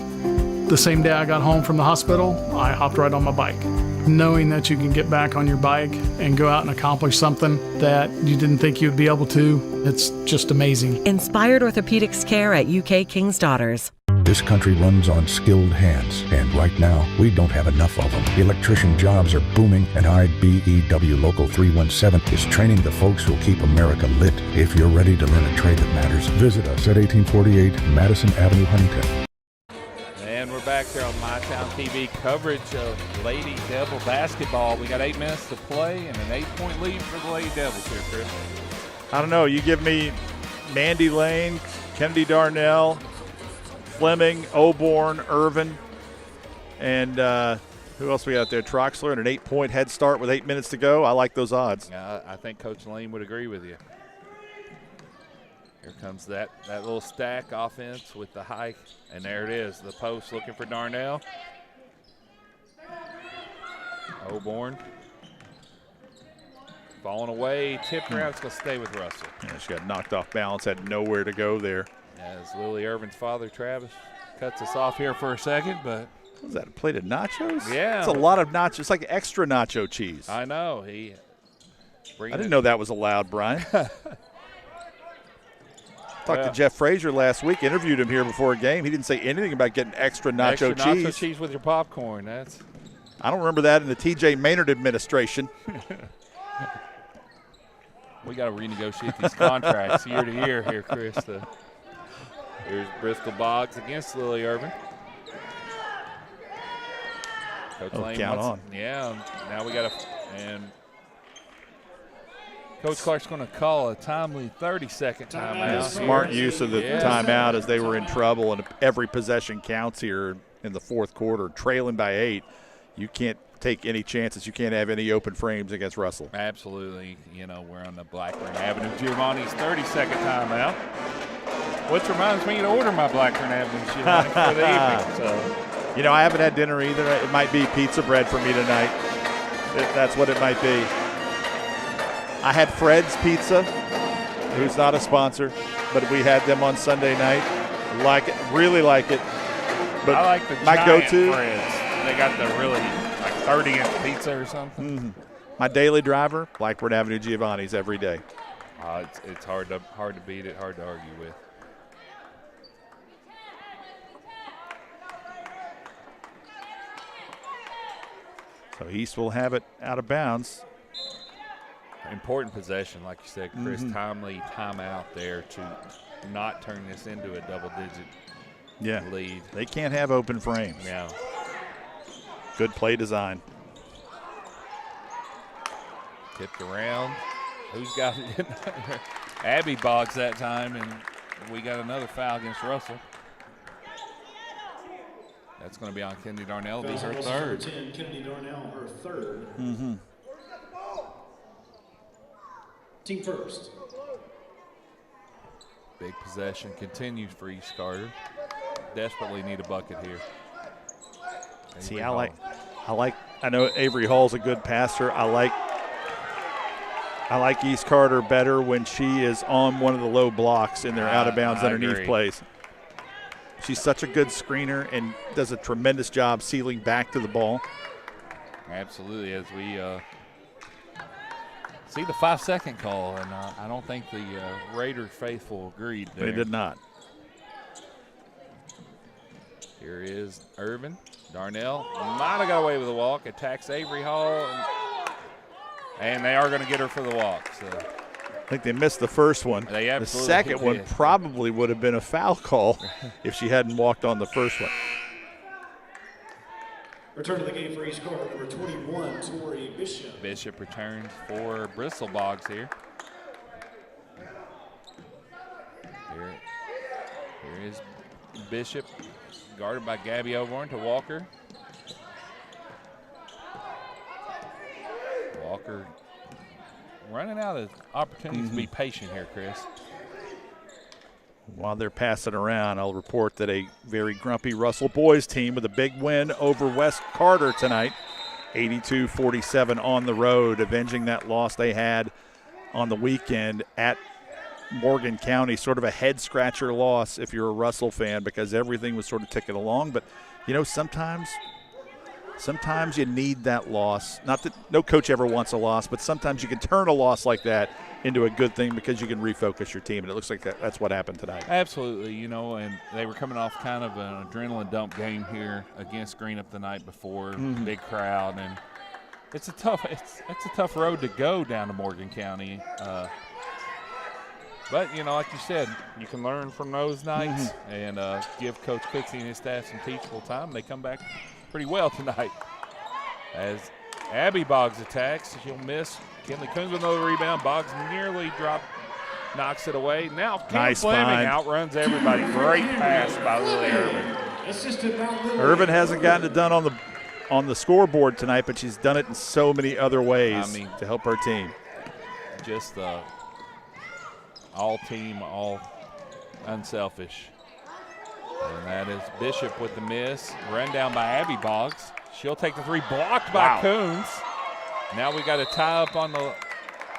[SPEAKER 25] The same day I got home from the hospital, I hopped right on my bike. Knowing that you can get back on your bike and go out and accomplish something that you didn't think you'd be able to, it's just amazing.
[SPEAKER 26] Inspired Orthopedics Care at UK King's Daughters.
[SPEAKER 16] This country runs on skilled hands, and right now, we don't have enough of them. Electrician jobs are booming, and IBEW Local 317 is training the folks who'll keep America lit. If you're ready to learn a trade that matters, visit us at 1848 Madison Avenue, Huntington.
[SPEAKER 12] And we're back here on MyTown TV coverage of Lady Devil basketball. We got 8 minutes to play and an 8-point lead for the Lady Devils here, Chris.
[SPEAKER 2] I don't know. You give me Mandy Lane, Kennedy Darnell, Fleming, Oborn, Irvin, and who else we got there? Troxler, and an 8-point head start with 8 minutes to go. I like those odds.
[SPEAKER 12] I think Coach Lane would agree with you. Here comes that little stack offense with the hike, and there it is. The post looking for Darnell. Oborn. Falling away, tipped around. It's going to stay with Russell.
[SPEAKER 2] Yeah, she got knocked off balance, had nowhere to go there.
[SPEAKER 12] As Lily Irvin's father, Travis, cuts us off here for a second, but.
[SPEAKER 2] What was that, a plate of nachos?
[SPEAKER 12] Yeah.
[SPEAKER 2] It's a lot of nachos. It's like extra nacho cheese.
[SPEAKER 12] I know.
[SPEAKER 2] I didn't know that was allowed, Brian. Talked to Jeff Frazier last week, interviewed him here before a game. He didn't say anything about getting extra nacho cheese.
[SPEAKER 12] Nacho cheese with your popcorn.
[SPEAKER 2] I don't remember that in the T.J. Maynard administration.
[SPEAKER 12] We got to renegotiate these contracts year to year here, Chris. Here's Bristol Boggs against Lily Irvin. Coach Lane
[SPEAKER 2] count on.
[SPEAKER 12] Yeah, now we got and Coach Clark's going to call a timely 30-second timeout.
[SPEAKER 2] Smart use of the timeout as they were in trouble, and every possession counts here in the fourth quarter. Trailing by 8, you can't take any chances. You can't have any open frames against Russell.
[SPEAKER 12] Absolutely. You know, we're on the Blackburn Avenue Giovanni's 30-second timeout, which reminds me to order my Blackburn Avenue Giovanni for the evening. So,
[SPEAKER 2] you know, I haven't had dinner either. It might be pizza bread for me tonight. That's what it might be. I had Fred's Pizza, who's not a sponsor, but we had them on Sunday night. Like it, really like it. But
[SPEAKER 12] I like the
[SPEAKER 2] my
[SPEAKER 12] giant
[SPEAKER 2] go-to.
[SPEAKER 12] Fred's. They got the really like 30-inch pizza or something.
[SPEAKER 2] Mm-hmm. My daily driver, Blackburn Avenue Giovanni's every day.
[SPEAKER 12] It's hard to beat it, hard to argue with.
[SPEAKER 2] So East will have it out of bounds.
[SPEAKER 12] Important possession, like you said, Chris.
[SPEAKER 2] Mm-hmm.
[SPEAKER 12] Timely timeout there to not turn this into a double-digit lead.
[SPEAKER 2] They can't have open frames.
[SPEAKER 12] Yeah.
[SPEAKER 2] Good play design.
[SPEAKER 12] Tipped around. Who's got it? Abby Boggs that time, and we got another foul against Russell. That's going to be on Kennedy Darnell. It'll be her third.
[SPEAKER 20] 10, Kennedy Darnell, her third.
[SPEAKER 2] Mm-hmm.
[SPEAKER 20] Team first.
[SPEAKER 12] Big possession continues for East Carter. Desperately need a bucket here.
[SPEAKER 2] See, I know Avery Hall's a good passer. I like East Carter better when she is on one of the low blocks in their out of bounds underneath plays. She's such a good screener and does a tremendous job sealing back to the ball.
[SPEAKER 12] Absolutely, as we see the 5-second call, and I don't think the Raiders faithful agreed there.
[SPEAKER 2] They did not.
[SPEAKER 12] Here is Irvin. Darnell might have got away with a walk. Attacks Avery Hall, and they are going to get her for the walk. So
[SPEAKER 2] I think they missed the first one.
[SPEAKER 12] They absolutely
[SPEAKER 2] the second
[SPEAKER 12] did.
[SPEAKER 2] one probably would have been a foul call if she hadn't walked on the first one.
[SPEAKER 20] Return to the game for East Carter, number 21, Tori Bishop.
[SPEAKER 12] Bishop returns for Bristol Boggs here. Here is Bishop, guarded by Gabby Oborn to Walker. Walker running out of opportunities to be patient here, Chris.
[SPEAKER 2] While they're passing around, I'll report that a very grumpy Russell boys team with a big win over West Carter tonight. 82-47 on the road, avenging that loss they had on the weekend at Morgan County. Sort of a head-scratcher loss if you're a Russell fan because everything was sort of ticking along. But, you know, sometimes you need that loss. Not that no coach ever wants a loss, but sometimes you can turn a loss like that into a good thing because you can refocus your team, and it looks like that's what happened tonight.
[SPEAKER 12] Absolutely, you know, and they were coming off kind of an adrenaline dump game here against Greenup the night before, big crowd, and it's a tough road to go down to Morgan County. But, you know, like you said, you can learn from those nights and give Coach Pixie and his staff some teachable time. They come back pretty well tonight. As Abby Boggs attacks, she'll miss. Kinley Coons with another rebound. Boggs nearly knocks it away. Now Cam Fleming outruns everybody. Great pass by Lily Irvin.
[SPEAKER 2] Irvin hasn't gotten it done on the scoreboard tonight, but she's done it in so many other ways to help her team.
[SPEAKER 12] Just all team, all unselfish. And that is Bishop with the miss. Run down by Abby Boggs. She'll take the three, blocked by Coons. Now we got a tie up on the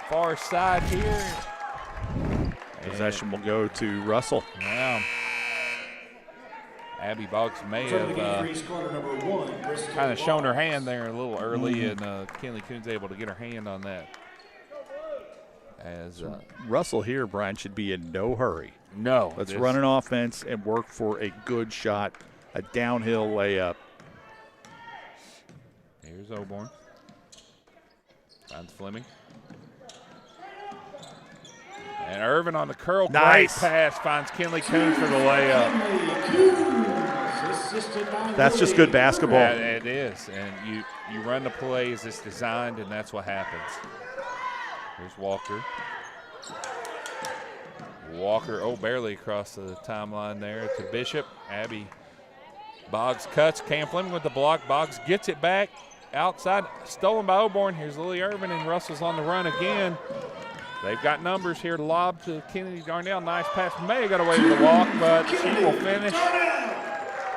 [SPEAKER 12] far side here.
[SPEAKER 2] Possession will go to Russell.
[SPEAKER 12] Yeah. Abby Boggs may have kind of shown her hand there a little early, and Kinley Coons able to get her hand on that. As
[SPEAKER 2] Russell here, Brian, should be in no hurry.
[SPEAKER 12] No.
[SPEAKER 2] Let's run an offense and work for a good shot, a downhill layup.
[SPEAKER 12] Here's Oborn. Finds Fleming. And Irvin on the curl.
[SPEAKER 2] Nice.
[SPEAKER 12] Great pass. Finds Kinley Coons for the layup.
[SPEAKER 2] That's just good basketball.
[SPEAKER 12] Yeah, it is. And you run the play as it's designed, and that's what happens. Here's Walker. Walker, barely across the timeline there to Bishop. Abby Boggs cuts. Cam Fleming with the block. Boggs gets it back outside. Stolen by Oborn. Here's Lily Irvin, and Russell's on the run again. They've got numbers here. Lob to Kennedy Darnell. Nice pass. May have got away with the walk, but she will finish.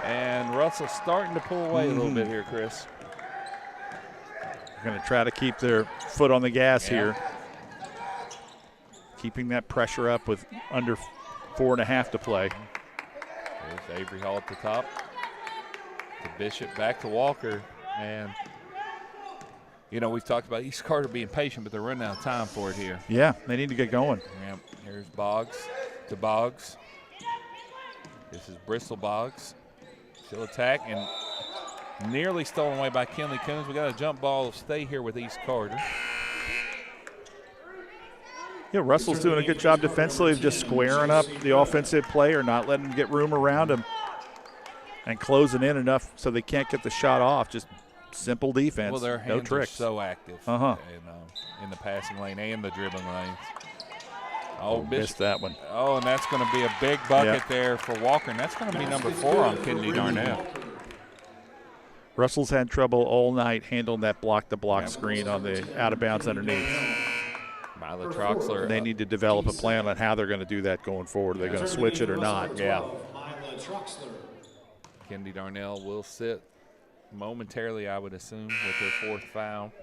[SPEAKER 12] And Russell's starting to pull away a little bit here, Chris.
[SPEAKER 2] They're going to try to keep their foot on the gas here. Keeping that pressure up with under 4.5 to play.
[SPEAKER 12] There's Avery Hall at the top. To Bishop, back to Walker. And, you know, we've talked about East Carter being patient, but they're running out of time for it here.
[SPEAKER 2] Yeah, they need to get going.
[SPEAKER 12] Yep. Here's Boggs to Boggs. This is Bristol Boggs. She'll attack and nearly stolen away by Kinley Coons. We got a jump ball to stay here with East Carter.
[SPEAKER 2] Yeah, Russell's doing a good job defensively of just squaring up the offensive play or not letting them get room around him and closing in enough so they can't get the shot off. Just simple defense,
[SPEAKER 12] well, their hands
[SPEAKER 2] no tricks.
[SPEAKER 12] Are so active in the passing lane and the dribbling lanes.
[SPEAKER 2] Missed that one.
[SPEAKER 12] Oh, and that's going to be a big bucket there for Walker, and that's going to be number 4 on Kennedy Darnell.
[SPEAKER 2] Russell's had trouble all night handling that block-to-block screen on the out-of-bounds underneath.
[SPEAKER 12] Mila Troxler.
[SPEAKER 2] They need to develop a plan on how they're going to do that going forward. Are they going to switch it or not?
[SPEAKER 12] Yeah. Kennedy Darnell will sit momentarily, I would assume, with her 4th foul.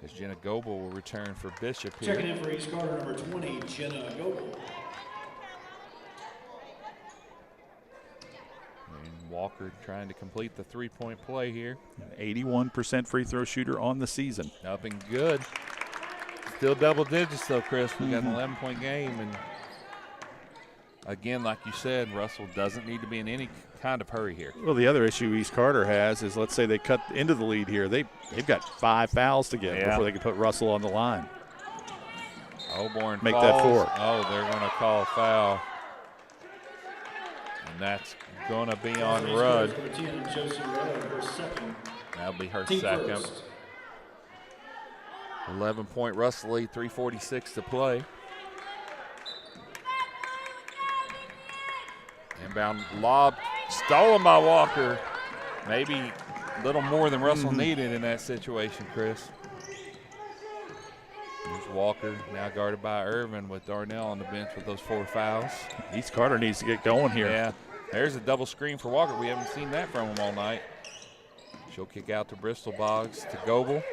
[SPEAKER 12] As Jenna Goebel will return for Bishop here.
[SPEAKER 20] Checking in for East Carter, number 20, Jenna Goebel.
[SPEAKER 12] And Walker trying to complete the three-point play here.
[SPEAKER 2] An 81% free throw shooter on the season.
[SPEAKER 12] Up and good. Still double digits though, Chris. We got an 11-point game, and again, like you said, Russell doesn't need to be in any kind of hurry here.
[SPEAKER 2] Well, the other issue East Carter has is, let's say they cut into the lead here. They've got 5 fouls to get before they can put Russell on the line.
[SPEAKER 12] Oborn
[SPEAKER 2] make
[SPEAKER 12] falls.
[SPEAKER 2] that 4.
[SPEAKER 12] Oh, they're going to call a foul, and that's going to be on Rudd. That'll be her second. 11-point Russell lead, 3:46 to play. Inbound lob stolen by Walker. Maybe a little more than Russell needed in that situation, Chris. Here's Walker, now guarded by Irvin with Darnell on the bench with those 4 fouls.
[SPEAKER 2] East Carter needs to get going here.
[SPEAKER 12] Yeah, there's a double screen for Walker. We haven't seen that from him all night. She'll kick out to Bristol Boggs to Goebel.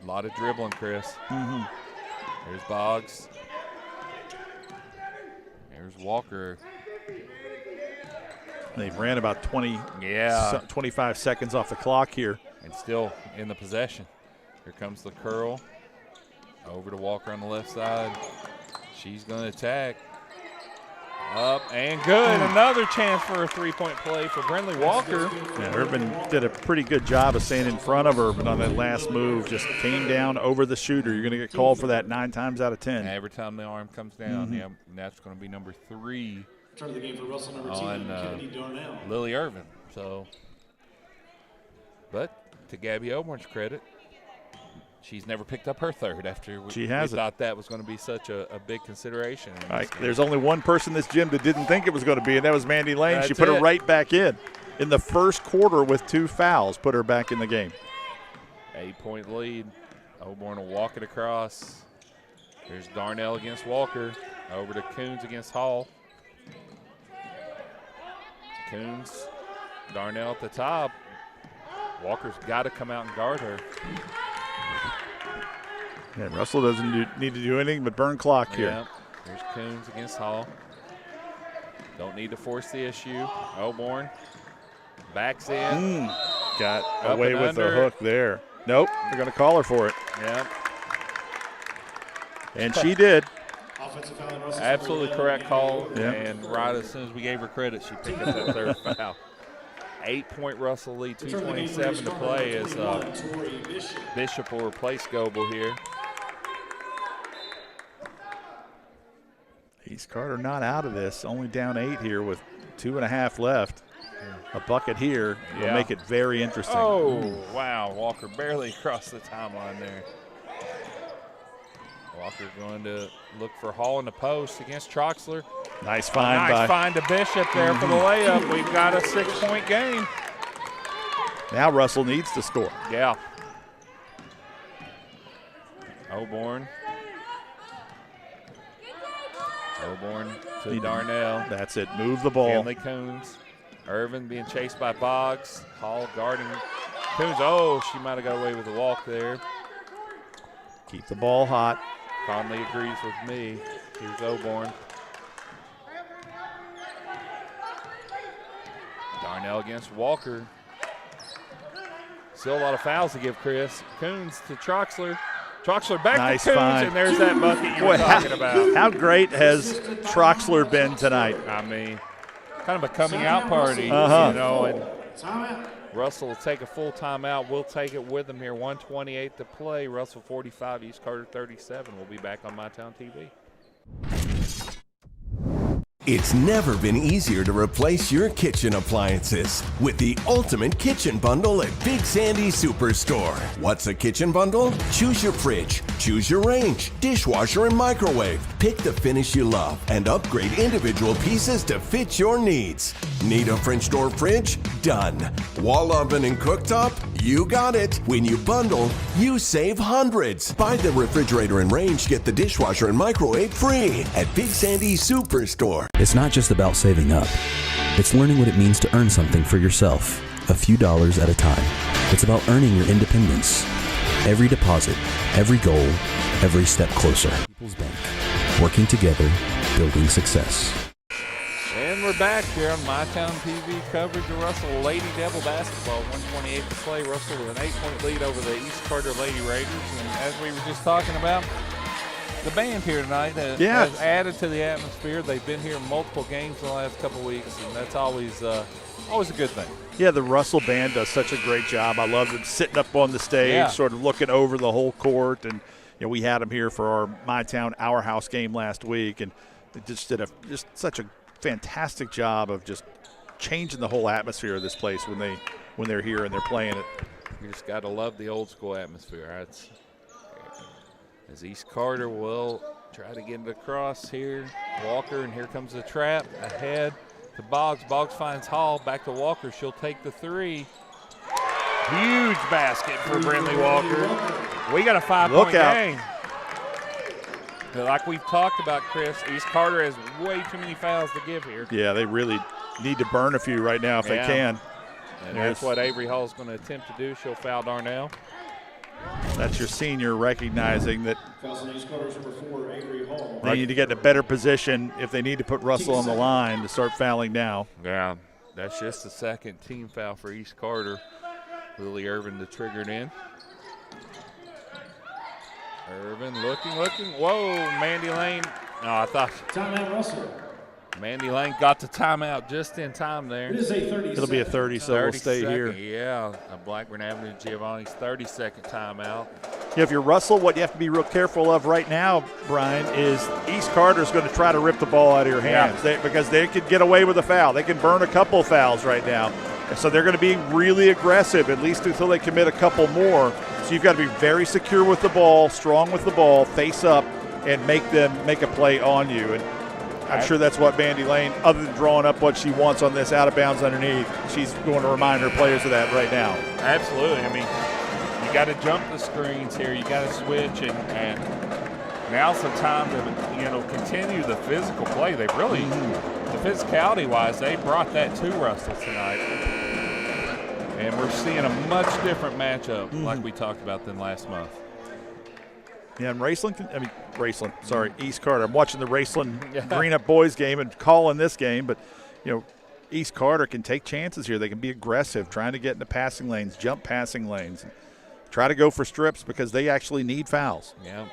[SPEAKER 12] A lot of dribbling, Chris. There's Boggs. There's Walker.
[SPEAKER 2] They ran about 25 seconds off the clock here.
[SPEAKER 12] And still in the possession. Here comes the curl. Over to Walker on the left side. She's going to attack. Up and good. Another chance for a three-point play for Brindley Walker.
[SPEAKER 2] Yeah, Urban did a pretty good job of staying in front of Urban on that last move. Just came down over the shooter. You're going to get called for that 9 times out of 10.
[SPEAKER 12] Every time the arm comes down, yeah, and that's going to be number 3
[SPEAKER 20] Turn of the game for Russell, number 2,
[SPEAKER 12] on
[SPEAKER 20] Kennedy Darnell.
[SPEAKER 12] Lily Irvin. So, but to Gabby Oborn's credit, she's never picked up her third after we thought that was going to be such a big consideration.
[SPEAKER 2] There's only one person this gym that didn't think it was going to be, and that was Mandy Lane.
[SPEAKER 12] That's
[SPEAKER 2] she put
[SPEAKER 12] it.
[SPEAKER 2] her right back in the first quarter with 2 fouls, put her back in the game.
[SPEAKER 12] 8-point lead. Oborn will walk it across. Here's Darnell against Walker. Over to Coons against Hall. Coons, Darnell at the top. Walker's got to come out and guard her.
[SPEAKER 2] Yeah, Russell doesn't need to do anything but burn clock here.
[SPEAKER 12] Yeah. Here's Coons against Hall. Don't need to force the issue. Oborn backs in.
[SPEAKER 2] Got
[SPEAKER 12] Up
[SPEAKER 2] away
[SPEAKER 12] and
[SPEAKER 2] with
[SPEAKER 12] under.
[SPEAKER 2] the hook there. Nope, they're going to call her for it.
[SPEAKER 12] Yeah.
[SPEAKER 2] And she did.
[SPEAKER 20] Offensive foul on Russell.
[SPEAKER 12] Absolutely correct call.
[SPEAKER 2] Yeah.
[SPEAKER 12] And right as soon as we gave her credit, she picked up that third foul. 8-point Russell lead, 2:27 to play as Bishop will replace Goebel here.
[SPEAKER 2] East Carter not out of this, only down 8 here with 2.5 left. A bucket here will make it very interesting.
[SPEAKER 12] Oh, wow. Walker barely crossed the timeline there. Walker going to look for Hall in the post against Troxler.
[SPEAKER 2] Nice find
[SPEAKER 12] Nice find to Bishop there for the layup. We've got a 6-point game.
[SPEAKER 2] Now Russell needs to score.
[SPEAKER 12] Yeah. Oborn. Oborn to Darnell.
[SPEAKER 2] That's it. Move the ball.
[SPEAKER 12] Finley Coons. Irvin being chased by Boggs. Hall guarding Coons. Oh, she might have got away with the walk there.
[SPEAKER 2] Keep the ball hot.
[SPEAKER 12] Conley agrees with me. Here's Oborn. Darnell against Walker. Still a lot of fouls to give Chris. Coons to Troxler. Troxler back
[SPEAKER 2] Nice
[SPEAKER 12] to Coons,
[SPEAKER 2] find.
[SPEAKER 12] and there's that bucket you were talking about.
[SPEAKER 2] How great has Troxler been tonight?
[SPEAKER 12] I mean, kind of a coming out party, you know, and Russell will take a full timeout. We'll take it with him here. 1:28 to play. Russell 45, East Carter 37. We'll be back on MyTown TV.
[SPEAKER 15] It's never been easier to replace your kitchen appliances with the ultimate kitchen bundle at Big Sandy Superstore. What's a kitchen bundle? Choose your fridge, choose your range, dishwasher, and microwave. Pick the finish you love and upgrade individual pieces to fit your needs. Need a French door fridge? Done. Wall oven and cooktop? You got it. When you bundle, you save hundreds. Buy the refrigerator and range, get the dishwasher and microwave free at Big Sandy Superstore.
[SPEAKER 21] It's not just about saving up. It's learning what it means to earn something for yourself, a few dollars at a time. It's about earning your independence. Every deposit, every goal, every step closer. People's Bank. Working together, building success.
[SPEAKER 12] And we're back here on MyTown TV coverage of Russell Lady Devil basketball. 1:28 to play. Russell with an 8-point lead over the East Carter Lady Raiders. And as we were just talking about, the band here tonight has added to the atmosphere. They've been here in multiple games in the last couple of weeks, and that's always a good thing.
[SPEAKER 2] Yeah, the Russell band does such a great job. I love them sitting up on the stage, sort of looking over the whole court. And we had them here for our MyTown Our House game last week, and they just did such a fantastic job of just changing the whole atmosphere of this place when they're here and they're playing it.
[SPEAKER 12] You just got to love the old school atmosphere. As East Carter will try to get it across here. Walker, and here comes the trap ahead to Boggs. Boggs finds Hall, back to Walker. She'll take the three. Huge basket for Brindley Walker. We got a 5-point game. Like we've talked about, Chris, East Carter has way too many fouls to give here.
[SPEAKER 2] Yeah, they really need to burn a few right now if they can.
[SPEAKER 12] And that's what Avery Hall is going to attempt to do. She'll foul Darnell.
[SPEAKER 2] That's your senior recognizing that
[SPEAKER 20] Fouls on East Carter's number 4, Avery Hall.
[SPEAKER 2] they need to get in a better position if they need to put Russell on the line to start fouling now.
[SPEAKER 12] Yeah, that's just the second team foul for East Carter. Lily Irvin to trigger it in. Irvin looking. Whoa, Mandy Lane. Oh, I thought.
[SPEAKER 20] Timeout, Russell.
[SPEAKER 12] Mandy Lane got the timeout just in time there.
[SPEAKER 20] It is a 30
[SPEAKER 2] It'll be a 30, so we'll stay here.
[SPEAKER 12] Yeah, a Blackburn Avenue Giovanni's 30-second timeout.
[SPEAKER 2] Yeah, if you're Russell, what you have to be real careful of right now, Brian, is East Carter's going to try to rip the ball out of your hands because they could get away with a foul. They can burn a couple fouls right now. So they're going to be really aggressive, at least until they commit a couple more. So you've got to be very secure with the ball, strong with the ball, face up, and make them make a play on you. And I'm sure that's what Mandy Lane, other than drawing up what she wants on this out of bounds underneath, she's going to remind her players of that right now.
[SPEAKER 12] Absolutely. I mean, you got to jump the screens here. You got to switch, and now's the time to continue the physical play. They've really, the physicality-wise, they brought that to Russell tonight. And we're seeing a much different matchup like we talked about than last month.
[SPEAKER 2] Yeah, and East Carter. I'm watching the Raceland Greenup boys game and calling this game, but, East Carter can take chances here. They can be aggressive, trying to get into passing lanes, jump passing lanes, try to go for strips because they actually need fouls.
[SPEAKER 12] Yeah,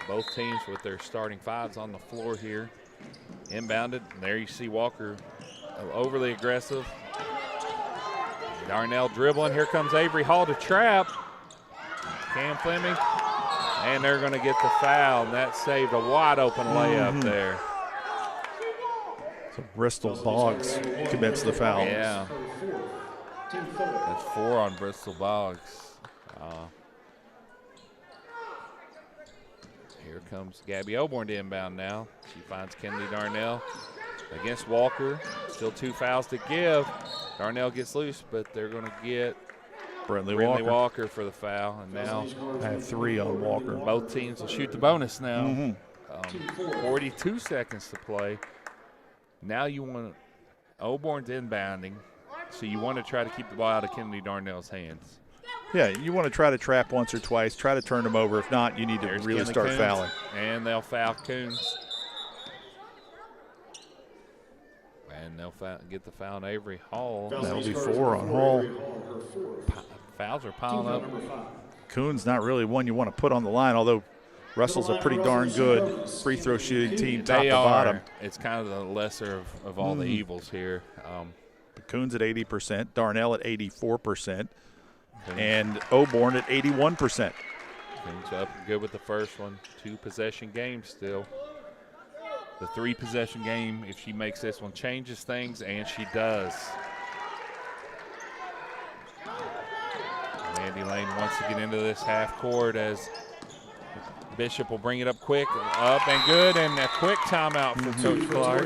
[SPEAKER 12] both teams with their starting fives on the floor here. Inbounded, and there you see Walker overly aggressive. Darnell dribbling. Here comes Avery Hall to trap. Cam Fleming. And they're going to get the foul, and that saved a wide-open layup there.
[SPEAKER 2] So Bristol Boggs commits the foul.
[SPEAKER 12] Yeah. That's 4 on Bristol Boggs. Here comes Gabby Oborn to inbound now. She finds Kennedy Darnell against Walker. Still 2 fouls to give. Darnell gets loose, but they're going to get
[SPEAKER 2] Brindley
[SPEAKER 12] Walker for the foul, and now
[SPEAKER 2] I have 3 on Walker.
[SPEAKER 12] Both teams will shoot the bonus now. 42 seconds to play. Now you want Oborn's inbounding, so you want to try to keep the ball out of Kennedy Darnell's hands.
[SPEAKER 2] Yeah, you want to try to trap once or twice, try to turn them over. If not, you need to really start fouling.
[SPEAKER 12] And they'll foul Coons. And they'll get the foul on Avery Hall.
[SPEAKER 2] That'll be 4 on Hall.
[SPEAKER 12] Fouls are piling up.
[SPEAKER 2] Coons not really one you want to put on the line, although Russell's a pretty darn good free throw shooting team top to bottom.
[SPEAKER 12] It's kind of the lesser of all the evils here.
[SPEAKER 2] Coons at 80%, Darnell at 84%, and Oborn at 81%.
[SPEAKER 12] Coons up good with the first one. 2-possession game still. The 3-possession game, if she makes this one, changes things, and she does. Mandy Lane wants to get into this half court as Bishop will bring it up quick, up and good, and a quick timeout for Coach Clark.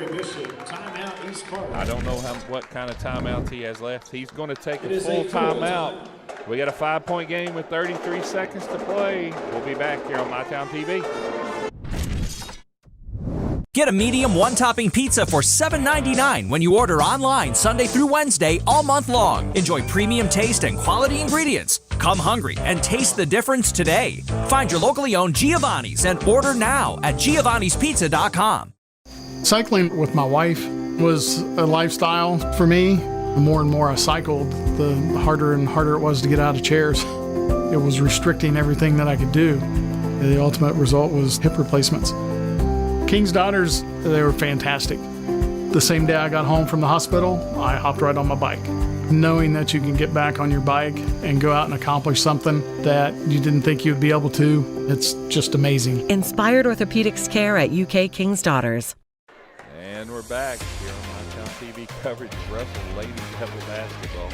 [SPEAKER 12] I don't know what kind of timeout he has left. He's going to take a full timeout. We got a 5-point game with 33 seconds to play. We'll be back here on MyTown TV.
[SPEAKER 17] Get a medium one-topping pizza for $7.99 when you order online Sunday through Wednesday all month long. Enjoy premium taste and quality ingredients. Come hungry and taste the difference today. Find your locally owned Giovanni's and order now at giovannispizza.com.
[SPEAKER 25] Cycling with my wife was a lifestyle for me. The more and more I cycled, the harder and harder it was to get out of chairs. It was restricting everything that I could do. The ultimate result was hip replacements. King's Daughters, they were fantastic. The same day I got home from the hospital, I hopped right on my bike. Knowing that you can get back on your bike and go out and accomplish something that you didn't think you'd be able to, it's just amazing.
[SPEAKER 26] Inspired Orthopedics Care at UK King's Daughters.
[SPEAKER 12] And we're back here on MyTown TV coverage of Russell Lady Devil basketball.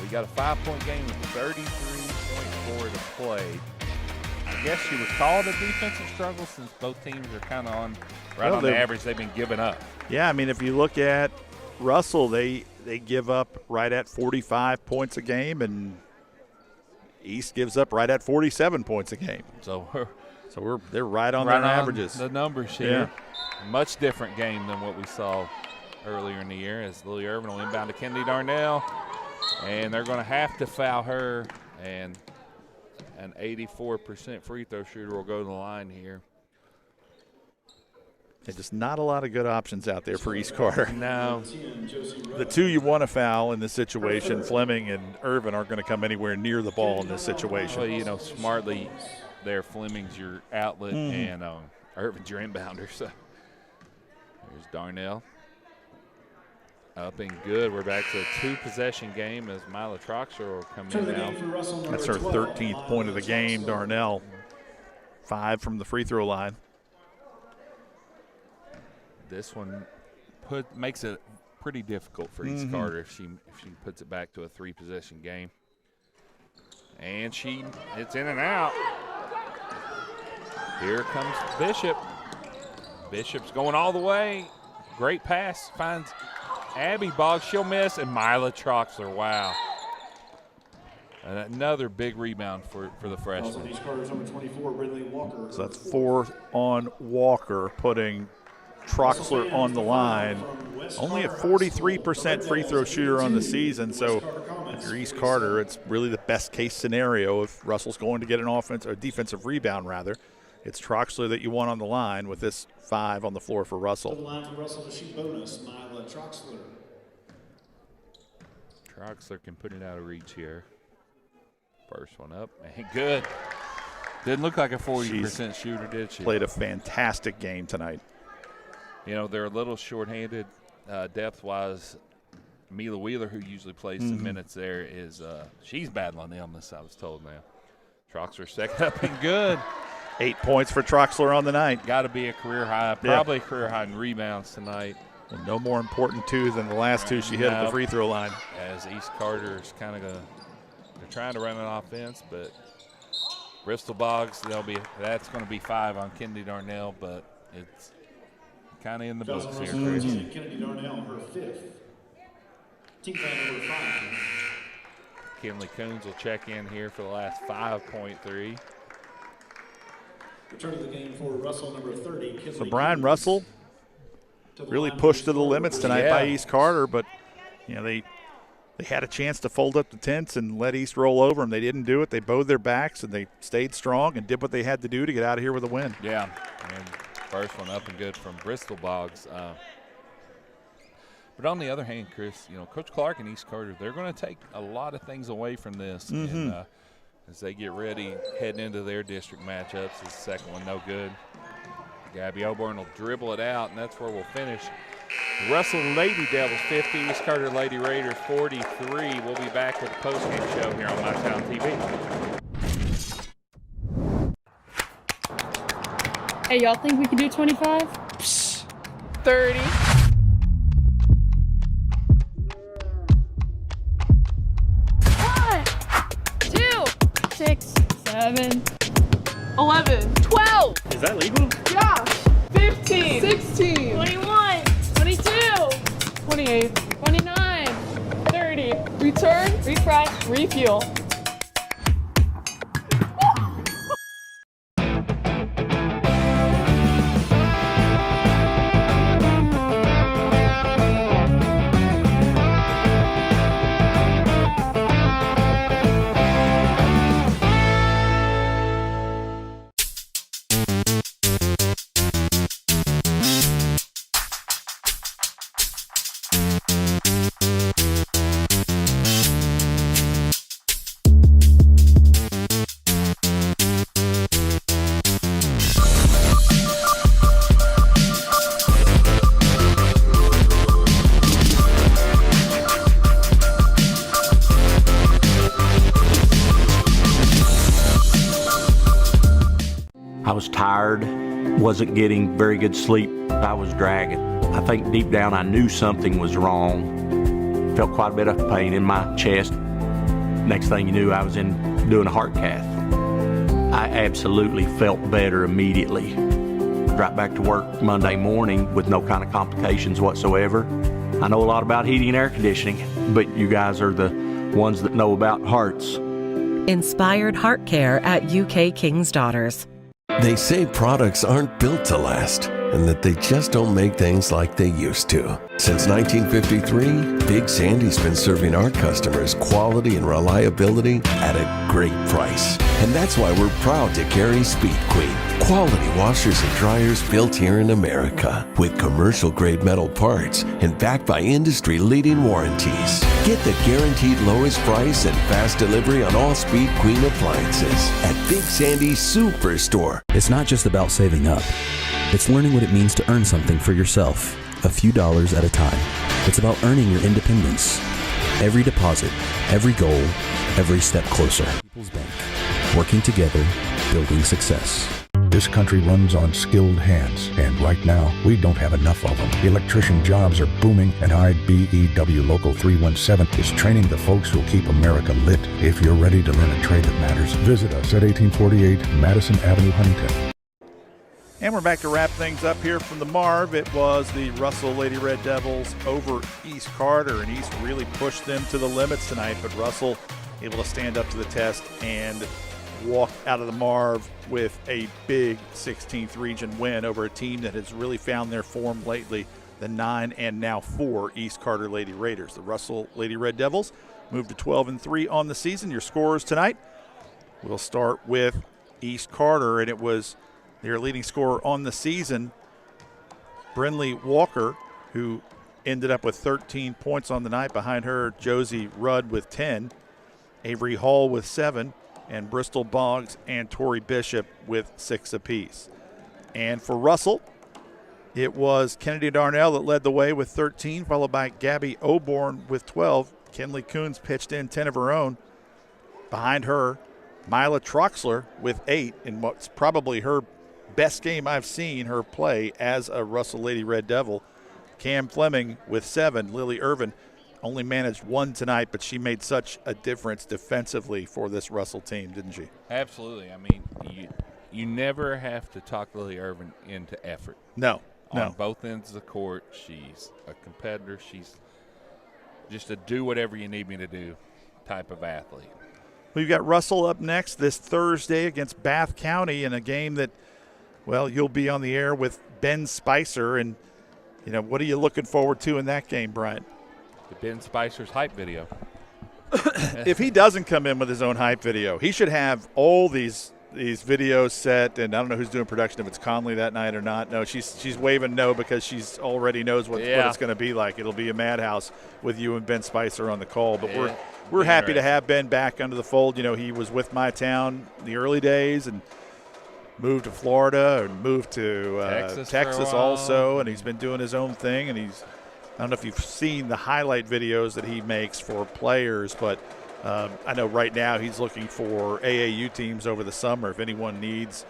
[SPEAKER 12] We got a 5-point game with 33.4 to play. I guess you would call it a defensive struggle since both teams are kind of on the average they've been giving up.
[SPEAKER 2] Yeah, I mean, if you look at Russell, they give up right at 45 points a game, and East gives up right at 47 points a game.
[SPEAKER 12] So
[SPEAKER 2] they're right on their averages.
[SPEAKER 12] The numbers here. Yeah. Much different game than what we saw earlier in the year as Lily Irvin will inbound to Kennedy Darnell. And they're going to have to foul her, and an 84% free throw shooter will go to the line here.
[SPEAKER 2] There's just not a lot of good options out there for East Carter.
[SPEAKER 12] No.
[SPEAKER 2] The two you want to foul in this situation, Fleming and Irvin, aren't going to come anywhere near the ball in this situation.
[SPEAKER 12] Well, you know, smartly there, Fleming's your outlet and Irvin's your inbounder. So here's Darnell. Up and good. We're back to a two-possession game as Mila Troxler will come in now.
[SPEAKER 2] That's her 13th point of the game. Darnell, 5 from the free throw line.
[SPEAKER 12] This one makes it pretty difficult for East Carter if she puts it back to a three-possession game. And it's in and out. Here comes Bishop. Bishop's going all the way. Great pass. Finds Abby Boggs. She'll miss. And Mila Troxler. Wow. And another big rebound for the freshman.
[SPEAKER 2] So that's 4 on Walker, putting Troxler on the line. Only a 43% free throw shooter on the season, so if you're East Carter, it's really the best case scenario if Russell's going to get an offense or defensive rebound rather. It's Troxler that you want on the line with this 5 on the floor for Russell.
[SPEAKER 12] Troxler can put it out of reach here. First one up, and good. Didn't look like a 40% shooter, did she?
[SPEAKER 2] Played a fantastic game tonight.
[SPEAKER 12] You know, they're a little shorthanded depth-wise. Mila Wheeler, who usually plays some minutes there, she's battling illness, I was told now. Troxler second up and good.
[SPEAKER 2] 8 points for Troxler on the night.
[SPEAKER 12] Got to be a career high, probably a career high in rebounds tonight.
[SPEAKER 2] Well, no more important 2 than the last 2 she hit at the free throw line.
[SPEAKER 12] As East Carter's kind of they're trying to run an offense, but Bristol Boggs, that's going to be 5 on Kennedy Darnell, but it's kind of in the books here, Chris.
[SPEAKER 20] Kennedy Darnell, her 5th. Team foul number 5.
[SPEAKER 12] Kinley Coons will check in here for the last 5.3.
[SPEAKER 20] Return of the game for Russell, number 30. Kinley
[SPEAKER 2] So Brian Russell really pushed to the limits tonight by East Carter, but you know they had a chance to fold up the tents and let East roll over them. They didn't do it. They bowed their backs and they stayed strong and did what they had to do to get out of here with a win.
[SPEAKER 12] Yeah, and first one up and good from Bristol Boggs. But on the other hand, Chris, you know, Coach Clark and East Carter, they're going to take a lot of things away from this. And as they get ready, heading into their district matchups, the second one no good. Gabby Oborn will dribble it out, and that's where we'll finish. Russell Lady Devils 50, East Carter Lady Raiders 43. We'll be back with the postgame show here on MyTown TV.
[SPEAKER 3] Hey, y'all think we can do 25?
[SPEAKER 4] 30.
[SPEAKER 3] 2, 6, 7,
[SPEAKER 4] 11. 12.
[SPEAKER 13] Is that legal?
[SPEAKER 4] Josh. 15. 16.
[SPEAKER 3] 21, 22,
[SPEAKER 4] 28.
[SPEAKER 3] 29, 30.
[SPEAKER 4] Return, refresh, refuel.
[SPEAKER 6] I was tired, wasn't getting very good sleep. I was dragging. I think deep down I knew something was wrong. Felt quite a bit of pain in my chest. Next thing you knew, I was doing a heart cath. I absolutely felt better immediately. Right back to work Monday morning with no kind of complications whatsoever. I know a lot about heating and air conditioning, but you guys are the ones that know about hearts.
[SPEAKER 26] Inspired Heart Care at UK King's Daughters.
[SPEAKER 15] They say products aren't built to last and that they just don't make things like they used to. Since 1953, Big Sandy's been serving our customers quality and reliability at a great price. And that's why we're proud to carry Speed Queen. Quality washers and dryers built here in America with commercial-grade metal parts and backed by industry-leading warranties. Get the guaranteed lowest price and fast delivery on all Speed Queen appliances at Big Sandy's Superstore.
[SPEAKER 21] It's not just about saving up. It's learning what it means to earn something for yourself, a few dollars at a time. It's about earning your independence. Every deposit, every goal, every step closer. People's Bank. Working together, building success.
[SPEAKER 16] This country runs on skilled hands, and right now, we don't have enough of them. Electrician jobs are booming, and IBEW Local 317 is training the folks who'll keep America lit. If you're ready to learn a trade that matters, visit us at 1848 Madison Avenue, Huntington.
[SPEAKER 2] And we're back to wrap things up here from the Marv. It was the Russell Lady Red Devils over East Carter, and East really pushed them to the limits tonight, but Russell able to stand up to the test and walk out of the Marv with a big 16th region win over a team that has really found their form lately, the 9 and now 4 East Carter Lady Raiders. The Russell Lady Red Devils moved to 12-3 on the season. Your scores tonight, we'll start with East Carter, and it was their leading scorer on the season, Brinley Walker, who ended up with 13 points on the night. Behind her, Josie Rudd with 10, Avery Hall with 7, and Bristol Boggs and Tori Bishop with 6 apiece. And for Russell, it was Kennedy Darnell that led the way with 13, followed by Gabby Oborn with 12. Kinley Coons pitched in 10 of her own. Behind her, Mila Troxler with 8 in what's probably her best game I've seen her play as a Russell Lady Red Devil. Cam Fleming with 7. Lily Irvin only managed 1 tonight, but she made such a difference defensively for this Russell team, didn't she?
[SPEAKER 12] Absolutely. I mean, you never have to talk Lily Irvin into effort.
[SPEAKER 2] No.
[SPEAKER 12] On both ends of the court, she's a competitor. She's just a do whatever you need me to do type of athlete.
[SPEAKER 2] We've got Russell up next this Thursday against Bath County in a game that, well, you'll be on the air with Ben Spicer. And, you know, what are you looking forward to in that game, Brian?
[SPEAKER 12] The Ben Spicer's hype video.
[SPEAKER 2] If he doesn't come in with his own hype video, he should have all these videos set. And I don't know who's doing production, if it's Conley that night or not. No, she's waving no because she's already knows what it's going to be like. It'll be a madhouse with you and Ben Spicer on the call. But we're happy to have Ben back under the fold. You know, he was with my town in the early days and moved to Florida and moved to Texas also, and he's been doing his own thing. And I don't know if you've seen the highlight videos that he makes for players, but I know right now he's looking for AAU teams over the summer. If anyone needs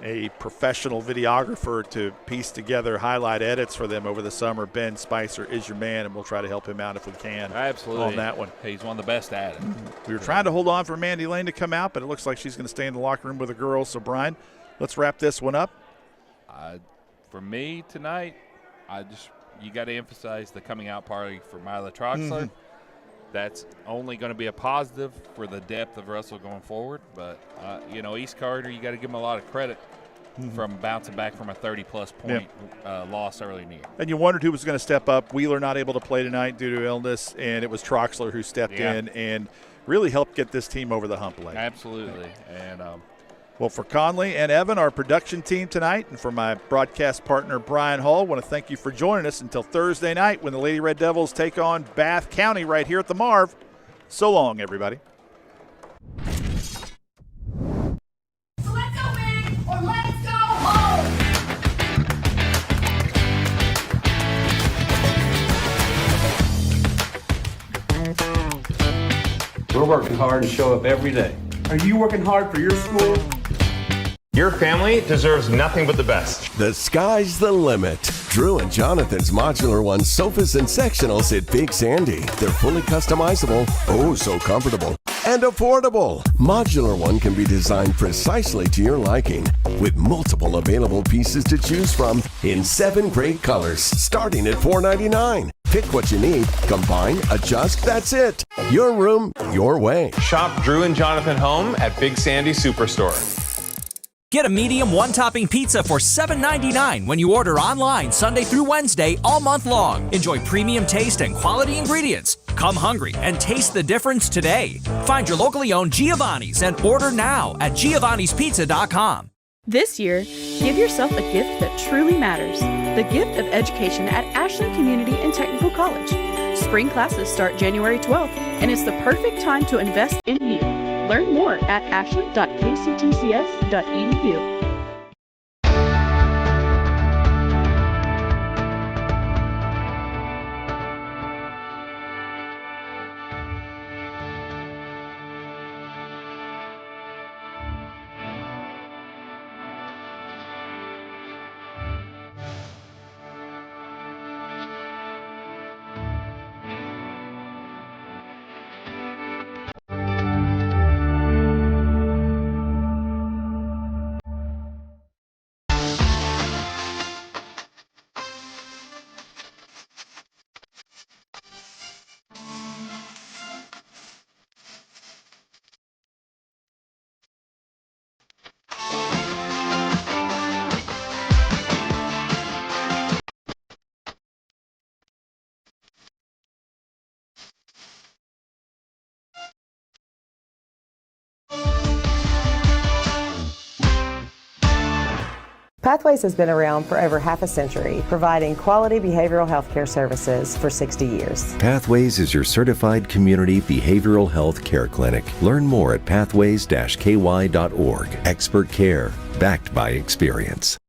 [SPEAKER 2] a professional videographer to piece together highlight edits for them over the summer, Ben Spicer is your man, and we'll try to help him out if we can.
[SPEAKER 12] Absolutely.
[SPEAKER 2] On that one.
[SPEAKER 12] He's one of the best at it.
[SPEAKER 2] We were trying to hold on for Mandy Lane to come out, but it looks like she's going to stay in the locker room with the girls. So, Brian, let's wrap this one up.
[SPEAKER 12] For me tonight, you got to emphasize the coming out party for Mila Troxler. That's only going to be a positive for the depth of Russell going forward. But, East Carter, you got to give them a lot of credit from bouncing back from a 30-plus point loss early in the year.
[SPEAKER 2] And you wondered who was going to step up. Wheeler not able to play tonight due to illness, and it was Troxler who stepped in and really helped get this team over the hump late.
[SPEAKER 12] Absolutely. And
[SPEAKER 2] well, for Conley and Evan, our production team tonight, and for my broadcast partner, Brian Hall, I want to thank you for joining us until Thursday night when the Lady Red Devils take on Bath County right here at the Marv. So long, everybody.
[SPEAKER 9] So let's go big or let's go home.
[SPEAKER 13] We're working hard and show up every day. Are you working hard for your school?
[SPEAKER 7] Your family deserves nothing but the best.
[SPEAKER 15] The sky's the limit. Drew and Jonathan's Modular One sofas and sectionals at Big Sandy. They're fully customizable, oh so comfortable, and affordable. Modular One can be designed precisely to your liking with multiple available pieces to choose from in 7 great colors starting at $4.99. Pick what you need, combine, adjust, that's it. Your room, your way.
[SPEAKER 7] Shop Drew and Jonathan Home at Big Sandy Superstore.
[SPEAKER 17] Get a medium one-topping pizza for $7.99 when you order online Sunday through Wednesday all month long. Enjoy premium taste and quality ingredients. Come hungry and taste the difference today. Find your locally owned Giovanni's and order now at giovannispizza.com.
[SPEAKER 8] This year, give yourself a gift that truly matters. The gift of education at Ashland Community and Technical College. Spring classes start January 12th, and it's the perfect time to invest in you. Learn more at ashland.kctcs.edu.
[SPEAKER 14] Pathways has been around for over half a century, providing quality behavioral health care services for 60 years.
[SPEAKER 15] Pathways is your certified community behavioral health care clinic. Learn more at pathways-ky.org. Expert care, backed by experience.